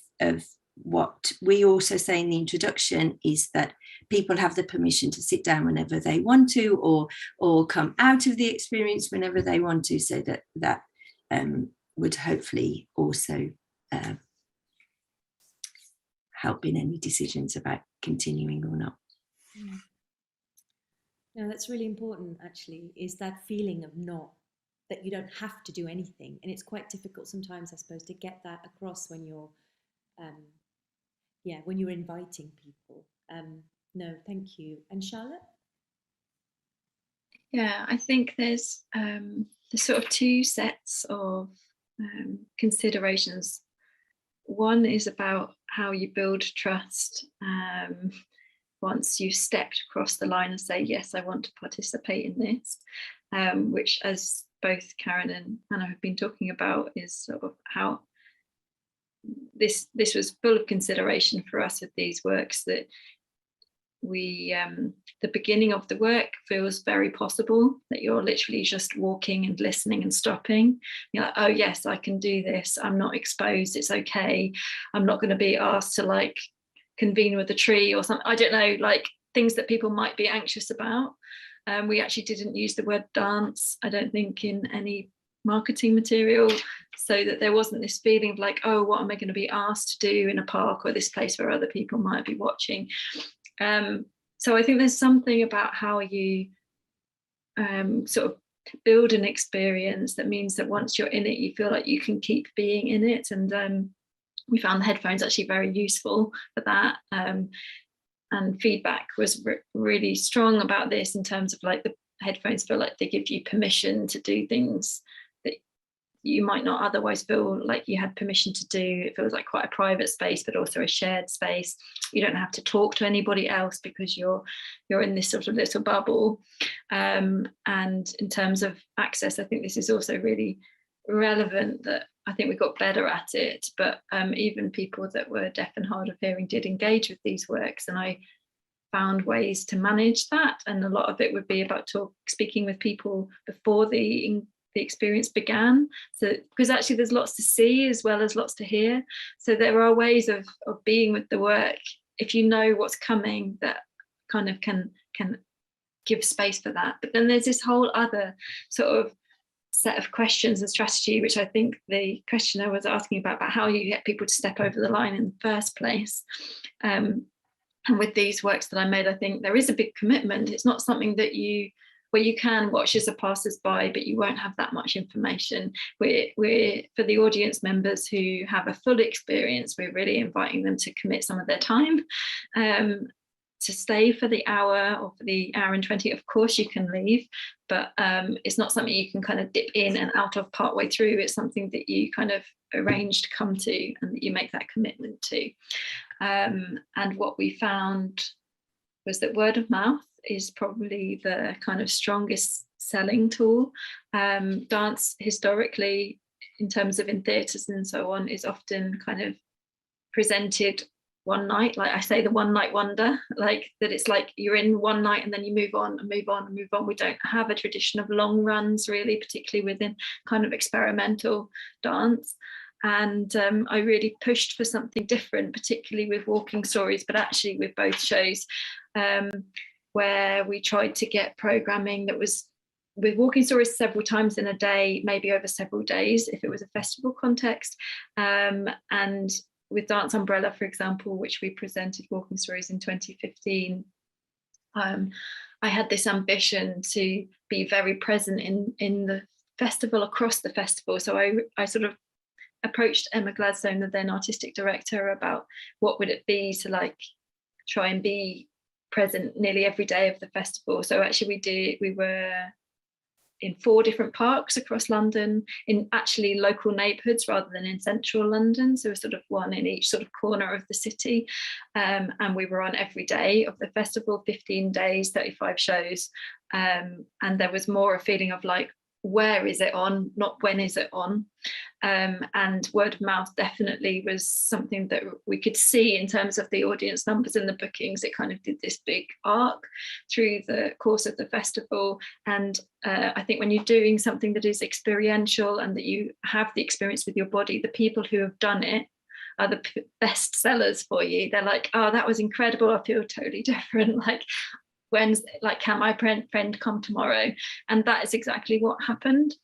E: what we also say in the introduction is that people have the permission to sit down whenever they want to, or come out of the experience whenever they want to. So that would hopefully also help in any decisions about continuing or not.
B: No, that's really important actually, is that feeling of that you don't have to do anything. And it's quite difficult sometimes, I suppose, to get that across when you're when you're inviting people. No, thank you. And Charlotte?
C: Yeah, I think there's sort of two sets of considerations. One is about how you build trust once you've stepped across the line and say, yes, I want to participate in this, which, as both Karen and Anna have been talking about, is sort of how this was full of consideration for us with these works, that we the beginning of the work feels very possible, that you're literally just walking and listening and stopping. You're like, oh yes, I can do this, I'm not exposed, it's okay, I'm not going to be asked to like convene with a tree or something. I don't know, like things that people might be anxious about. We actually didn't use the word dance, I don't think, in any marketing material, so that there wasn't this feeling of like, oh, what am I going to be asked to do in a park or this place where other people might be watching. So I think there's something about how you sort of build an experience that means that once you're in it, you feel like you can keep being in it. And we found the headphones actually very useful for that. And feedback was really strong about this, in terms of like the headphones feel like they give you permission to do things that you might not otherwise feel like you had permission to do. It feels like quite a private space, but also a shared space. You don't have to talk to anybody else because you're in this sort of little bubble. And in terms of access, I think this is also really relevant, that I think we got better at it, but even people that were deaf and hard of hearing did engage with these works, and I found ways to manage that. And a lot of it would be about speaking with people before the experience began, so because actually there's lots to see as well as lots to hear, so there are ways of being with the work if you know what's coming, that kind of can give space for that. But then there's this whole other sort of set of questions and strategy, which I think the questioner was asking about how you get people to step over the line in the first place. And with these works that I made, I think there is a big commitment. It's not something that where you can watch as a passers-by, but you won't have that much information. We're for the audience members who have a full experience, we're really inviting them to commit some of their time, to stay for the hour or for the hour and 20. Of course you can leave, but it's not something you can kind of dip in and out of partway through. It's something that you kind of arrange to come to and that you make that commitment to. And what we found was that word of mouth is probably the kind of strongest selling tool. Dance historically, in terms of in theatres and so on, is often kind of presented one night, like I say, the one night wonder, like that it's like you're in one night and then you move on and move on and move on. We don't have a tradition of long runs really, particularly within kind of experimental dance. And I really pushed for something different, particularly with walking stories, but actually with both shows, where we tried to get programming that was with walking stories several times in a day, maybe over several days if it was a festival context. And with Dance Umbrella, for example, which we presented walking stories in 2015, I had this ambition to be very present in the festival, across the festival. So I sort of approached Emma Gladstone, the then artistic director, about what would it be to like try and be present nearly every day of the festival. So actually we were in 4 different parks across London, in actually local neighbourhoods rather than in central London. So sort of one in each sort of corner of the city. And we were on every day of the festival, 15 days, 35 shows. And there was more a feeling of like, where is it on, not when is it on. And word of mouth definitely was something that we could see in terms of the audience numbers and the bookings. It kind of did this big arc through the course of the festival. And I think when you're doing something that is experiential and that you have the experience with your body, the people who have done it are the best sellers for you. They're like, oh, that was incredible. I feel totally different. Can my friend come tomorrow? And that is exactly what happened.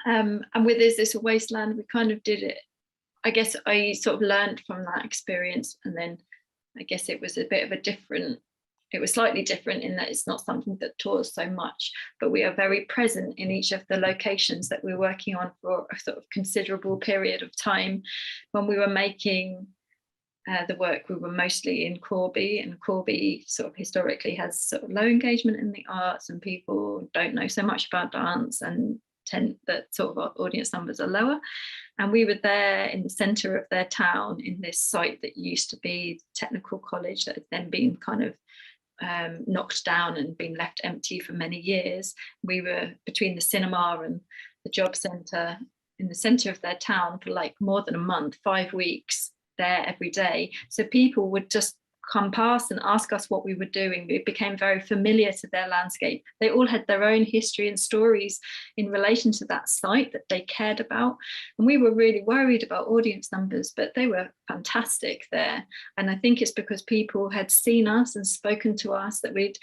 C: And with Is This a Wasteland, we kind of did it. I guess I sort of learned from that experience, and then I guess it was a bit of a different, it was slightly different in that it's not something that tours so much, but we are very present in each of the locations that we're working on for a sort of considerable period of time. When we were making the work, we were mostly in Corby, and Corby sort of historically has sort of low engagement in the arts, and people don't know so much about dance and tend that sort of our audience numbers are lower. And we were there in the centre of their town in this site that used to be technical college that had then been kind of knocked down and been left empty for many years. We were between the cinema and the job centre in the centre of their town for like more than a month, 5 weeks, there every day. So people would just come past and ask us what we were doing. We became very familiar to their landscape. They all had their own history and stories in relation to that site that they cared about. And we were really worried about audience numbers, but they were fantastic there. And I think it's because people had seen us and spoken to us that we'd,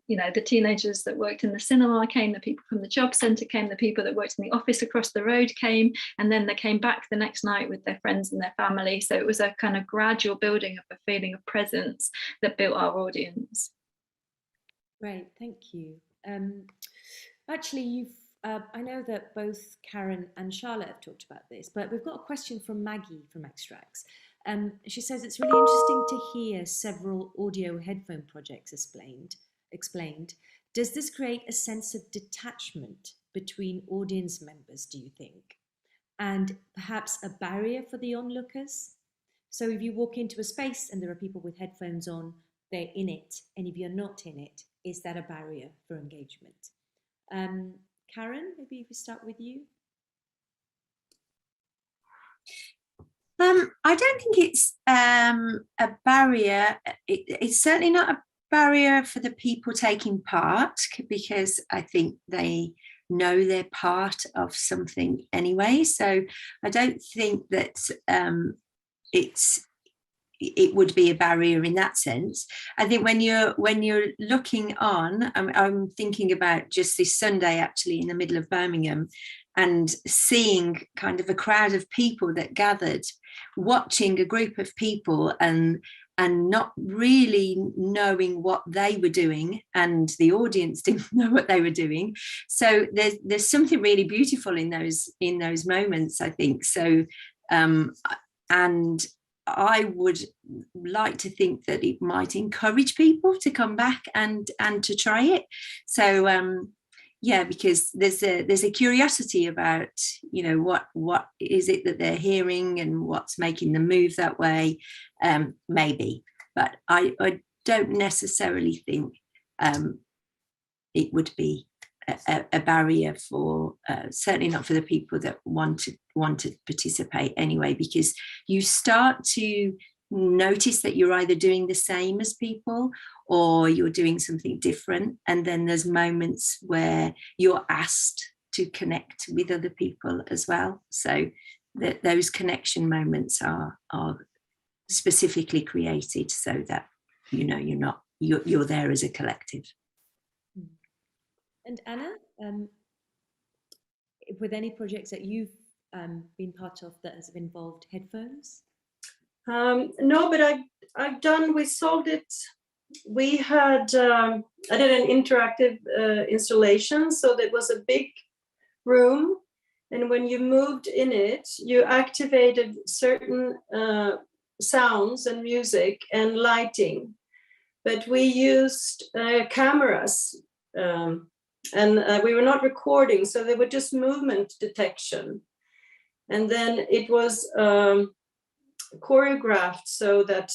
C: you know, the teenagers that worked in the cinema came, the people from the job centre came, the people that worked in the office across the road came, and then they came back the next night with their friends and their family. So it was a kind of gradual building of a feeling of presence that built our audience.
B: Great, thank you. Actually, I know that both Karen and Charlotte have talked about this, but we've got a question from Maggie from Xtrax. She says it's really interesting to hear several audio headphone projects explained. Does this create a sense of detachment between audience members, do you think? And perhaps a barrier for the onlookers? So if you walk into a space and there are people with headphones on, they're in it. And if you're not in it, is that a barrier for engagement? Karen, maybe if we start with you.
E: I don't think it's a barrier. It's certainly not a barrier for the people taking part, because I think they know they're part of something anyway. So I don't think that it would be a barrier in that sense. I think when you're looking on, I'm thinking about just this Sunday actually in the middle of Birmingham, and seeing kind of a crowd of people that gathered, watching a group of people and not really knowing what they were doing, and the audience didn't know what they were doing. So there's something really beautiful in those moments, I think. So and I would like to think that it might encourage people to come back and to try it. So yeah, because there's a curiosity about, you know, what is it that they're hearing and what's making them move that way, maybe. But I don't necessarily think it would be a barrier for, certainly not for the people that want to participate anyway, because you start to notice that you're either doing the same as people or you're doing something different, and then there's moments where you're asked to connect with other people as well. So that those connection moments are specifically created so that, you know, you're there as a collective.
B: And Anna, with any projects that you've been part of that has involved headphones?
D: No, but we solved it. We had, I did an interactive installation, so there was a big room, and when you moved in it, you activated certain sounds and music and lighting, but we used cameras, and we were not recording, so they were just movement detection. And then it was choreographed so that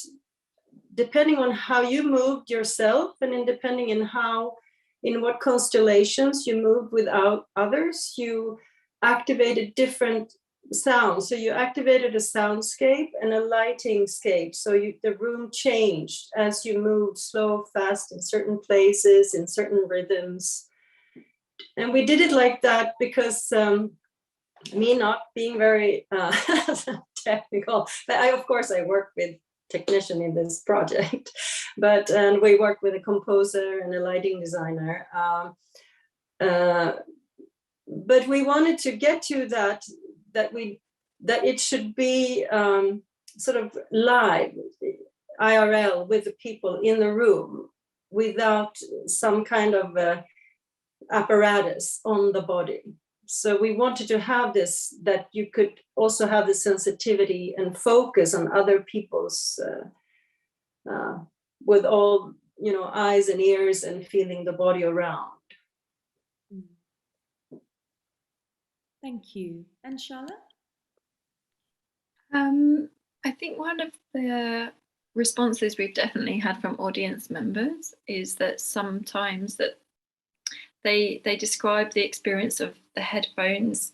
D: depending on how you moved yourself, and depending in what constellations you moved without others, you activated different sounds. So you activated a soundscape and a lighting scape. So the room changed as you moved slow, fast in certain places, in certain rhythms. And we did it like that because me not being very technical, but of course I work with technician in this project, and we worked with a composer and a lighting designer. But we wanted to get to that it should be sort of live, IRL, with the people in the room without some kind of apparatus on the body. So we wanted to have this, that you could also have the sensitivity and focus on other people's, with all, you know, eyes and ears and feeling the body around.
B: Thank you. And Charlotte?
C: I think one of the responses we've definitely had from audience members is that sometimes that they describe the experience of the headphones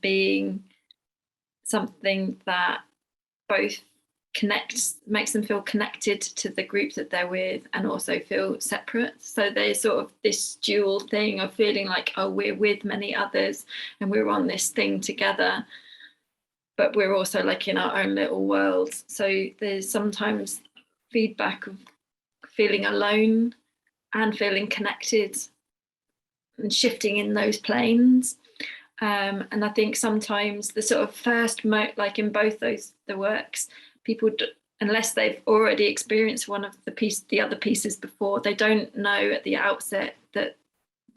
C: being something that both makes them feel connected to the group that they're with, and also feel separate. So there's sort of this dual thing of feeling like, oh, we're with many others and we're on this thing together, but we're also like in our own little world. So there's sometimes feedback of feeling alone and feeling connected and shifting in those planes. And I think sometimes the sort of first, like in both the works, people, unless they've already experienced one of the other pieces before, they don't know at the outset that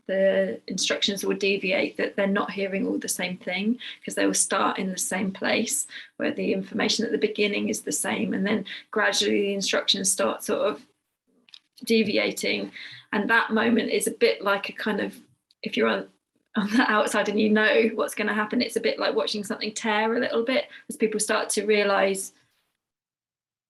C: the instructions will deviate, that they're not hearing all the same thing, because they will start in the same place where the information at the beginning is the same, and then gradually the instructions start sort of deviating. And that moment is a bit like a kind of, if you're on the outside and you know what's going to happen. It's a bit like watching something tear a little bit as people start to realise,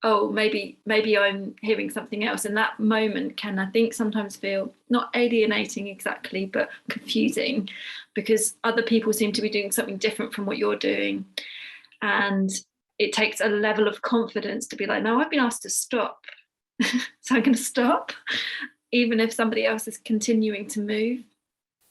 C: oh, maybe I'm hearing something else. And that moment can, I think, sometimes feel not alienating exactly, but confusing, because other people seem to be doing something different from what you're doing. And it takes a level of confidence to be like, no, I've been asked to stop. So I'm going to stop, even if somebody else is continuing to move.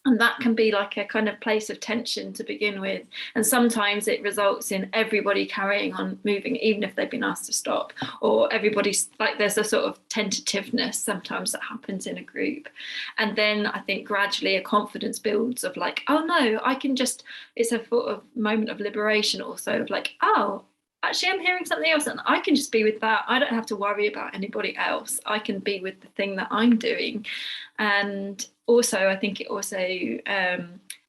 C: And that can be like a kind of place of tension to begin with. And sometimes it results in everybody carrying on moving, even if they've been asked to stop, or everybody's like, there's a sort of tentativeness sometimes that happens in a group. And then I think gradually a confidence builds of like, oh no, I can just, it's a sort of moment of liberation also of like, oh, actually I'm hearing something else and I can just be with that. I don't have to worry about anybody else. I can be with the thing that I'm doing. And also, I think it also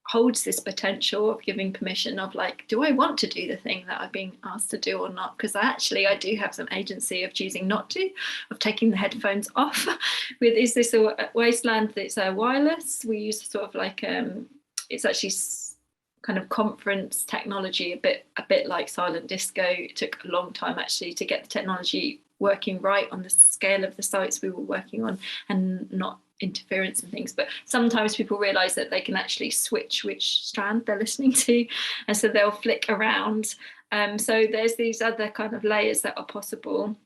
C: holds this potential of giving permission of like, do I want to do the thing that I've been asked to do or not? Because I do have some agency of choosing not to, of taking the headphones off. With is this a wasteland that's wireless? We use sort of like it's actually kind of conference technology, a bit like silent disco. It took a long time actually to get the technology working right on the scale of the sites we were working on, and not interference and things. But sometimes people realize that they can actually switch which strand they're listening to, and so they'll flick around. So there's these other kind of layers that are possible.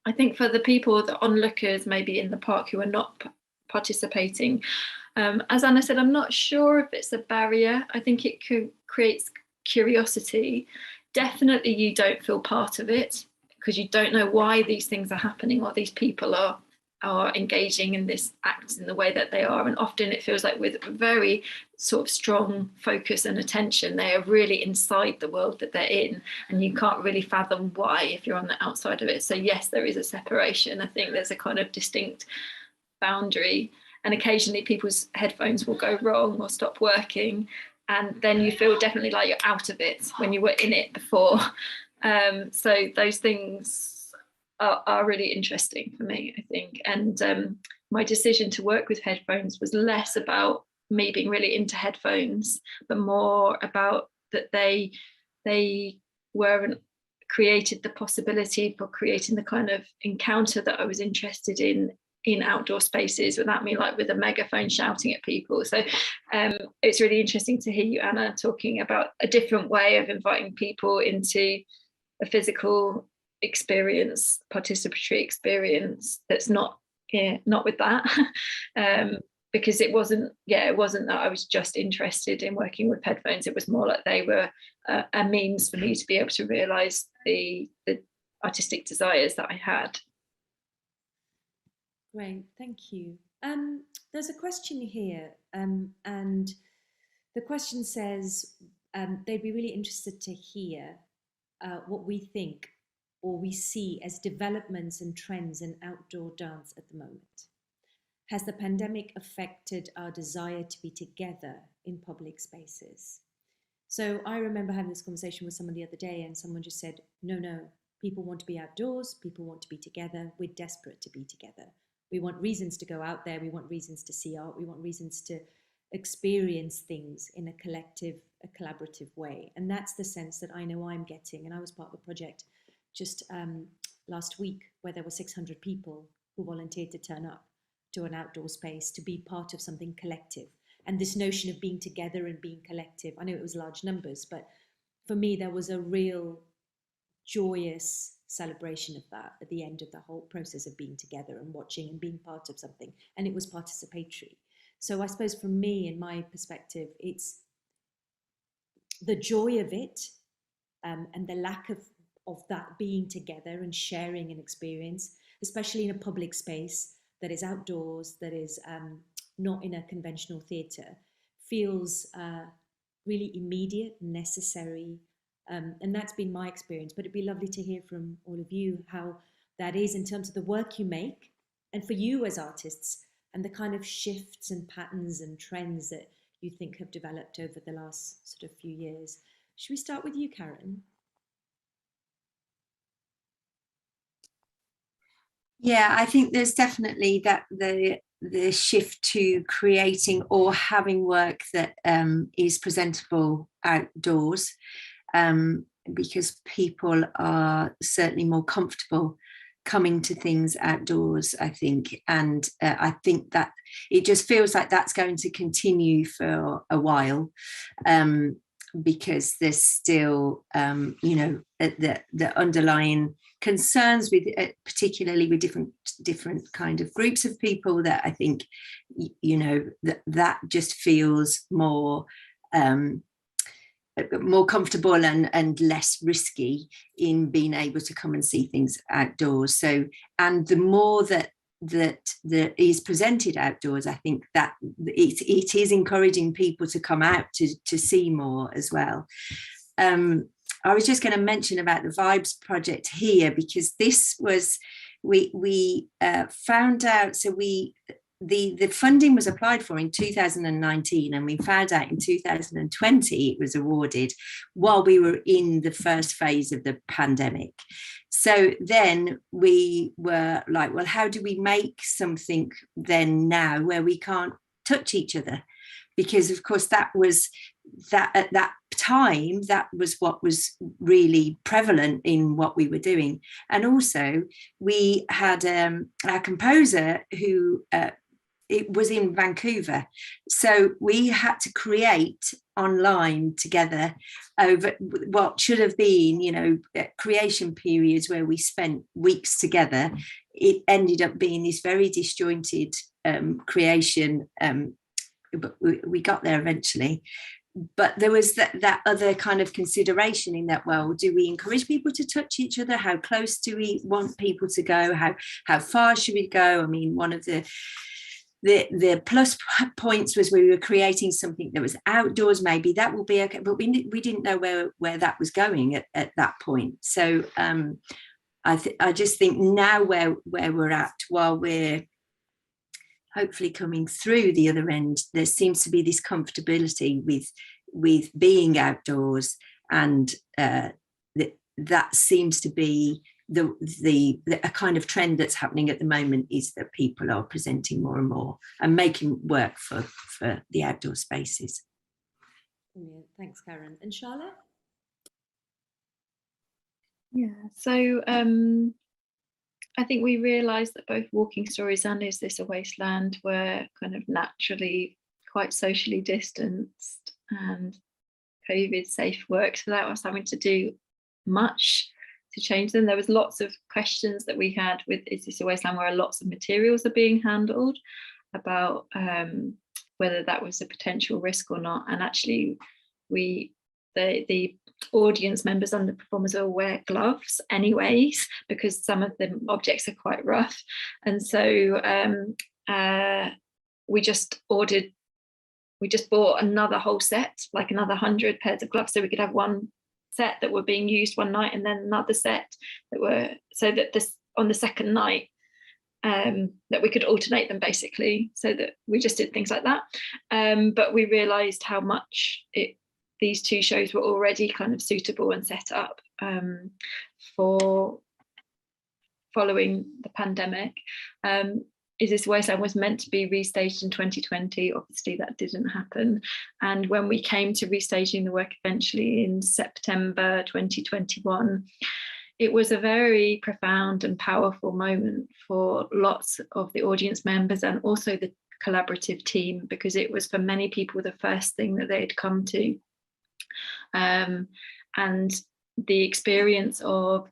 C: I think for the people, the onlookers maybe in the park who are not participating, as Anna said, I'm not sure if it's a barrier. I think it creates curiosity. Definitely you don't feel part of it because you don't know why these things are happening or these people are engaging in this act in the way that they are. And often it feels like with very sort of strong focus and attention, they are really inside the world that they're in, and you can't really fathom why if you're on the outside of it. So yes, there is a separation. I think there's a kind of distinct boundary, and occasionally people's headphones will go wrong or stop working, and then you feel definitely like you're out of it when you were in it before. So those things are really interesting for me, I think. And my decision to work with headphones was less about me being really into headphones, but more about that they weren't created the possibility for creating the kind of encounter that I was interested in outdoor spaces without me like with a megaphone shouting at people. So it's really interesting to hear you, Anna, talking about a different way of inviting people into a physical experience, participatory experience that's not with that. Because it wasn't that I was just interested in working with headphones. It was more like they were a means for me to be able to realize the artistic desires that I had.
B: Great, thank you. There's a question here, and the question says they'd be really interested to hear what we think or we see as developments and trends in outdoor dance at the moment. Has the pandemic affected our desire to be together in public spaces? So I remember having this conversation with someone the other day, and someone just said, no, people want to be outdoors, people want to be together, we're desperate to be together. We want reasons to go out there, we want reasons to see art, we want reasons to experience things in a collective, a collaborative way. And that's the sense that I know I'm getting. And I was part of a project just last week where there were 600 people who volunteered to turn up to an outdoor space to be part of something collective. And this notion of being together and being collective, I know it was large numbers, but for me, there was a real joyous celebration of that at the end of the whole process of being together and watching and being part of something. And it was participatory. So I suppose from me, in my perspective, it's the joy of it and the lack of that being together and sharing an experience, especially in a public space that is outdoors, that is not in a conventional theatre, feels really immediate, necessary. And that's been my experience. But it'd be lovely to hear from all of you how that is in terms of the work you make, and for you as artists, and the kind of shifts and patterns and trends that you think have developed over the last sort of few years. Should we start with you, Karen?
E: Yeah, I think there's definitely that the the shift to creating or having work that is presentable outdoors, because people are certainly more comfortable coming to things outdoors, I think. And I think that it just feels like that's going to continue for a while, because there's still, the underlying concerns with, particularly with different kind of groups of people, that I think, that just feels more comfortable and less risky in being able to come and see things outdoors. So, and the more that is presented outdoors, I think that it is encouraging people to come out to see more as well. I was just going to mention about the Vibes project here, because this was, we found out, so the funding was applied for in 2019, and we found out in 2020 it was awarded while we were in the first phase of the pandemic. So then we were like, well, how do we make something then now where we can't touch each other? Because of course that was that at that time, that was what was really prevalent in what we were doing. And also we had our composer who it was in Vancouver, so we had to create online together over what should have been, creation periods where we spent weeks together. It ended up being this very disjointed creation, but we got there eventually. But there was that other kind of consideration in that, well, do we encourage people to touch each other? How close do we want people to go? How far should we go? I mean, one of the plus points was we were creating something that was outdoors. Maybe that will be okay, but we didn't know where that was going at that point. So I just think now where we're at, while we're hopefully coming through the other end, there seems to be this comfortability with being outdoors, and that seems to be a kind of trend that's happening at the moment, is that people are presenting more and more and making work for the outdoor spaces.
B: Brilliant. Thanks, Karen. And Charlotte?
C: Yeah, so I think we realised that both Walking Stories and Is This a Wasteland were kind of naturally quite socially distanced and COVID safe work, so that was having to do much to change them. There was lots of questions that we had with Is This a Wasteland, where lots of materials are being handled about whether that was a potential risk or not. And actually the audience members and the performers all wear gloves anyways, because some of the objects are quite rough. And so we just bought another whole set, like another 100 pairs of gloves, so we could have one set that were being used one night and then another set that were, so that this on the second night that we could alternate them, basically, so that we just did things like that. But we realized how much these two shows were already kind of suitable and set up for following the pandemic. Is This a Wasteland was meant to be restaged in 2020. Obviously that didn't happen. And when we came to restaging the work eventually in September 2021, it was a very profound and powerful moment for lots of the audience members and also the collaborative team, because it was for many people the first thing that they'd come to. And the experience of,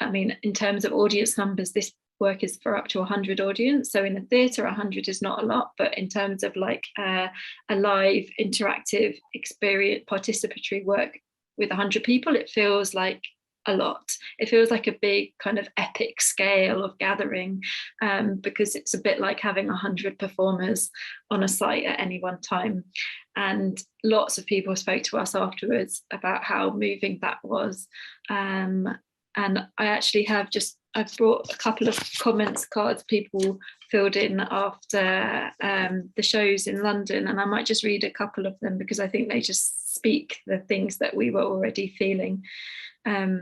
C: I mean, in terms of audience numbers, this work is for up to 100 audience. So in a theatre, 100 is not a lot, but in terms of like a live interactive experience, participatory work with 100 people, it feels like a lot. It feels like a big kind of epic scale of gathering, because it's a bit like having 100 performers on a site at any one time. And lots of people spoke to us afterwards about how moving that was. And I actually have just I've brought a couple of comments cards people filled in after the shows in London, and I might just read a couple of them because I think they just speak the things that we were already feeling.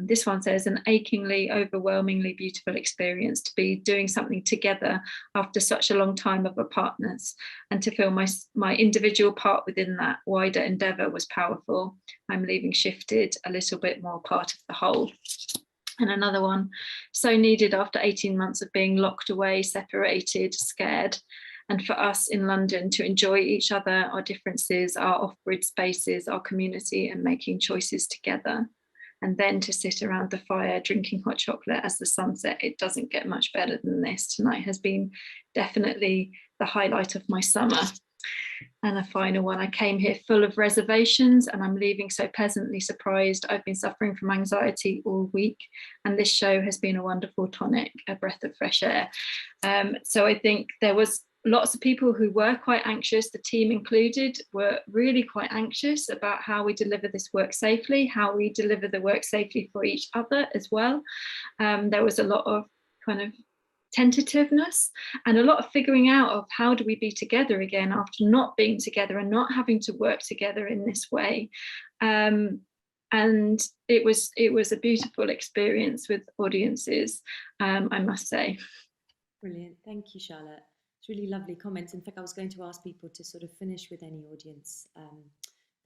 C: This one says, an achingly, overwhelmingly beautiful experience to be doing something together after such a long time of apartness, and to feel my individual part within that wider endeavour was powerful. I'm leaving shifted a little bit more part of the whole. And another one, so needed after 18 months of being locked away, separated, scared. And for us in London to enjoy each other, our differences, our off-grid spaces, our community, and making choices together. And then to sit around the fire drinking hot chocolate as the sun set. It doesn't get much better than this. Tonight has been definitely the highlight of my summer. And a final one, I came here full of reservations and I'm leaving so pleasantly surprised. I've been suffering from anxiety all week, and this show has been a wonderful tonic, a breath of fresh air. So I think there was lots of people who were quite anxious, the team included, were really quite anxious about how we deliver this work safely, how we deliver the work safely for each other as well. There was a lot of kind of tentativeness and a lot of figuring out of how do we be together again after not being together and not having to work together in this way. And it was a beautiful experience with audiences, I must say.
B: Brilliant. Thank you, Charlotte. It's really lovely comments. In fact, I was going to ask people to sort of finish with any audience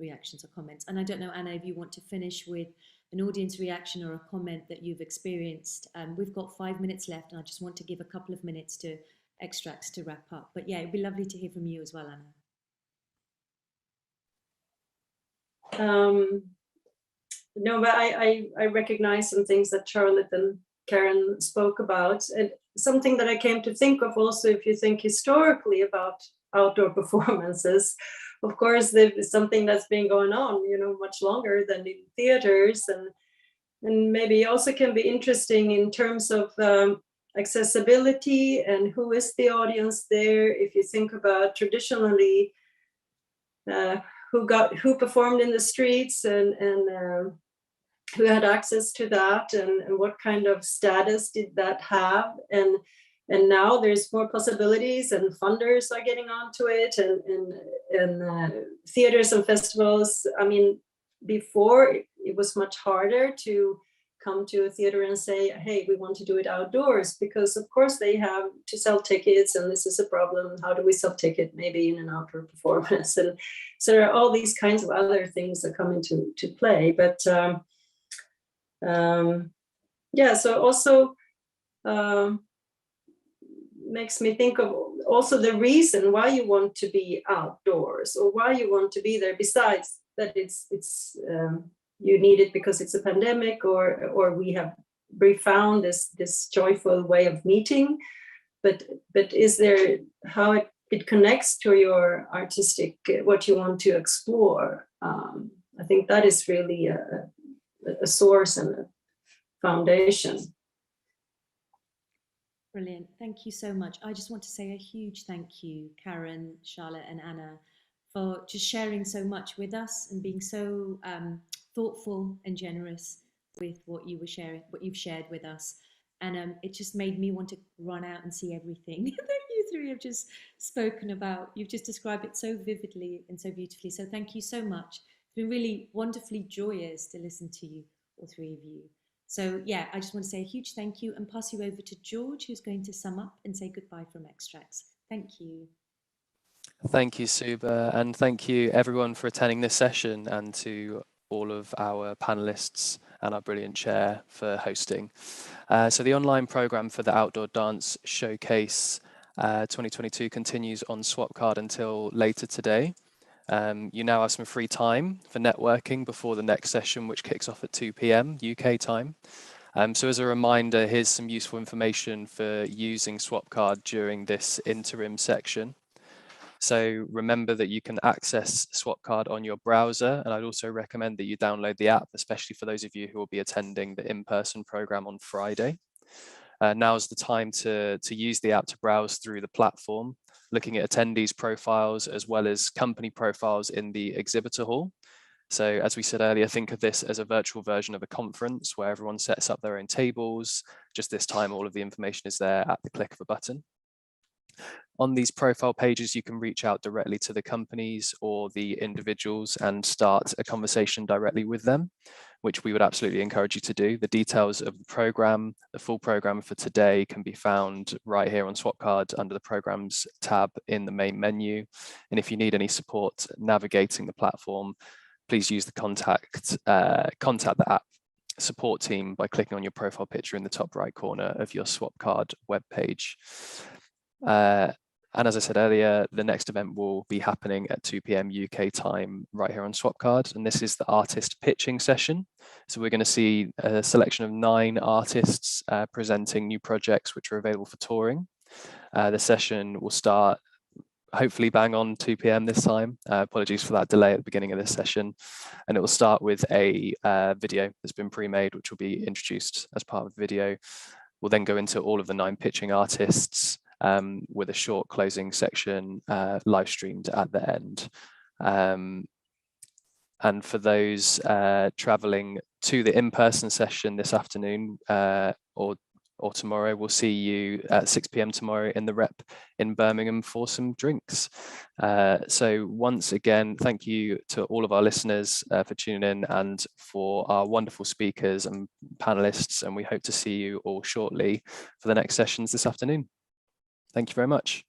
B: reactions or comments. And I don't know, Anna, if you want to finish with an audience reaction or a comment that you've experienced. We've got 5 minutes left, and I just want to give a couple of minutes to Xtrax to wrap up. But yeah, it'd be lovely to hear from you as well, Anna.
D: No, but I recognize some things that Charlotte and Karen spoke about, and something that I came to think of also, if you think historically about outdoor performances, of course, there's something that's been going on, much longer than in theaters, and maybe also can be interesting in terms of accessibility and who is the audience there. If you think about traditionally who performed in the streets and who had access to that, and what kind of status did that have, and now there's more possibilities and funders are getting onto it, and theaters and festivals. I mean, before it was much harder to come to a theater and say, hey, we want to do it outdoors, because of course they have to sell tickets, and this is a problem. How do we sell ticket maybe in an outdoor performance? And so there are all these kinds of other things that come into play. But yeah, so also makes me think of also the reason why you want to be outdoors, or why you want to be there, besides that it's you need it because it's a pandemic, or we found this joyful way of meeting, but is there how it connects to your artistic, what you want to explore. I think that is really a source and a foundation.
B: Brilliant. Thank you so much. I just want to say a huge thank you, Karen, Charlotte, and Anna, for just sharing so much with us and being so thoughtful and generous with what you've shared with us. And it just made me want to run out and see everything that you three have just spoken about. You've just described it so vividly and so beautifully. So thank you so much. It's been really wonderfully joyous to listen to you, all three of you. So yeah, I just want to say a huge thank you and pass you over to George, who's going to sum up and say goodbye from Xtrax. Thank you.
F: Thank you, Suba, and thank you everyone for attending this session, and to all of our panelists and our brilliant chair for hosting. So the online program for the Outdoor Dance Showcase 2022 continues on Swapcard until later today. You now have some free time for networking before the next session, which kicks off at 2 p.m. UK time. So as a reminder, here's some useful information for using Swapcard during this interim section. So remember that you can access Swapcard on your browser, and I'd also recommend that you download the app, especially for those of you who will be attending the in-person program on Friday. Now is the time to use the app to browse through the platform, looking at attendees' profiles as well as company profiles in the exhibitor hall. So as we said earlier, think of this as a virtual version of a conference where everyone sets up their own tables. Just this time, all of the information is there at the click of a button. On these profile pages, you can reach out directly to the companies or the individuals and start a conversation directly with them, which we would absolutely encourage you to do. The details of the program, the full program for today, can be found right here on Swapcard under the programs tab in the main menu. And if you need any support navigating the platform, please use the contact the app support team by clicking on your profile picture in the top right corner of your Swapcard webpage. And as I said earlier, the next event will be happening at 2 p.m. UK time right here on Swapcard, and this is the artist pitching session. So we're going to see a selection of 9 artists presenting new projects which are available for touring. The session will start hopefully bang on 2 p.m. this time. Apologies for that delay at the beginning of this session. And it will start with a video that's been pre-made, which will be introduced as part of the video. We'll then go into all of the 9 pitching artists with a short closing section live streamed at the end. And for those traveling to the in-person session this afternoon or tomorrow, we'll see you at 6 p.m. tomorrow in the Rep in Birmingham for some drinks. So once again, thank you to all of our listeners for tuning in and for our wonderful speakers and panelists. And we hope to see you all shortly for the next sessions this afternoon. Thank you very much.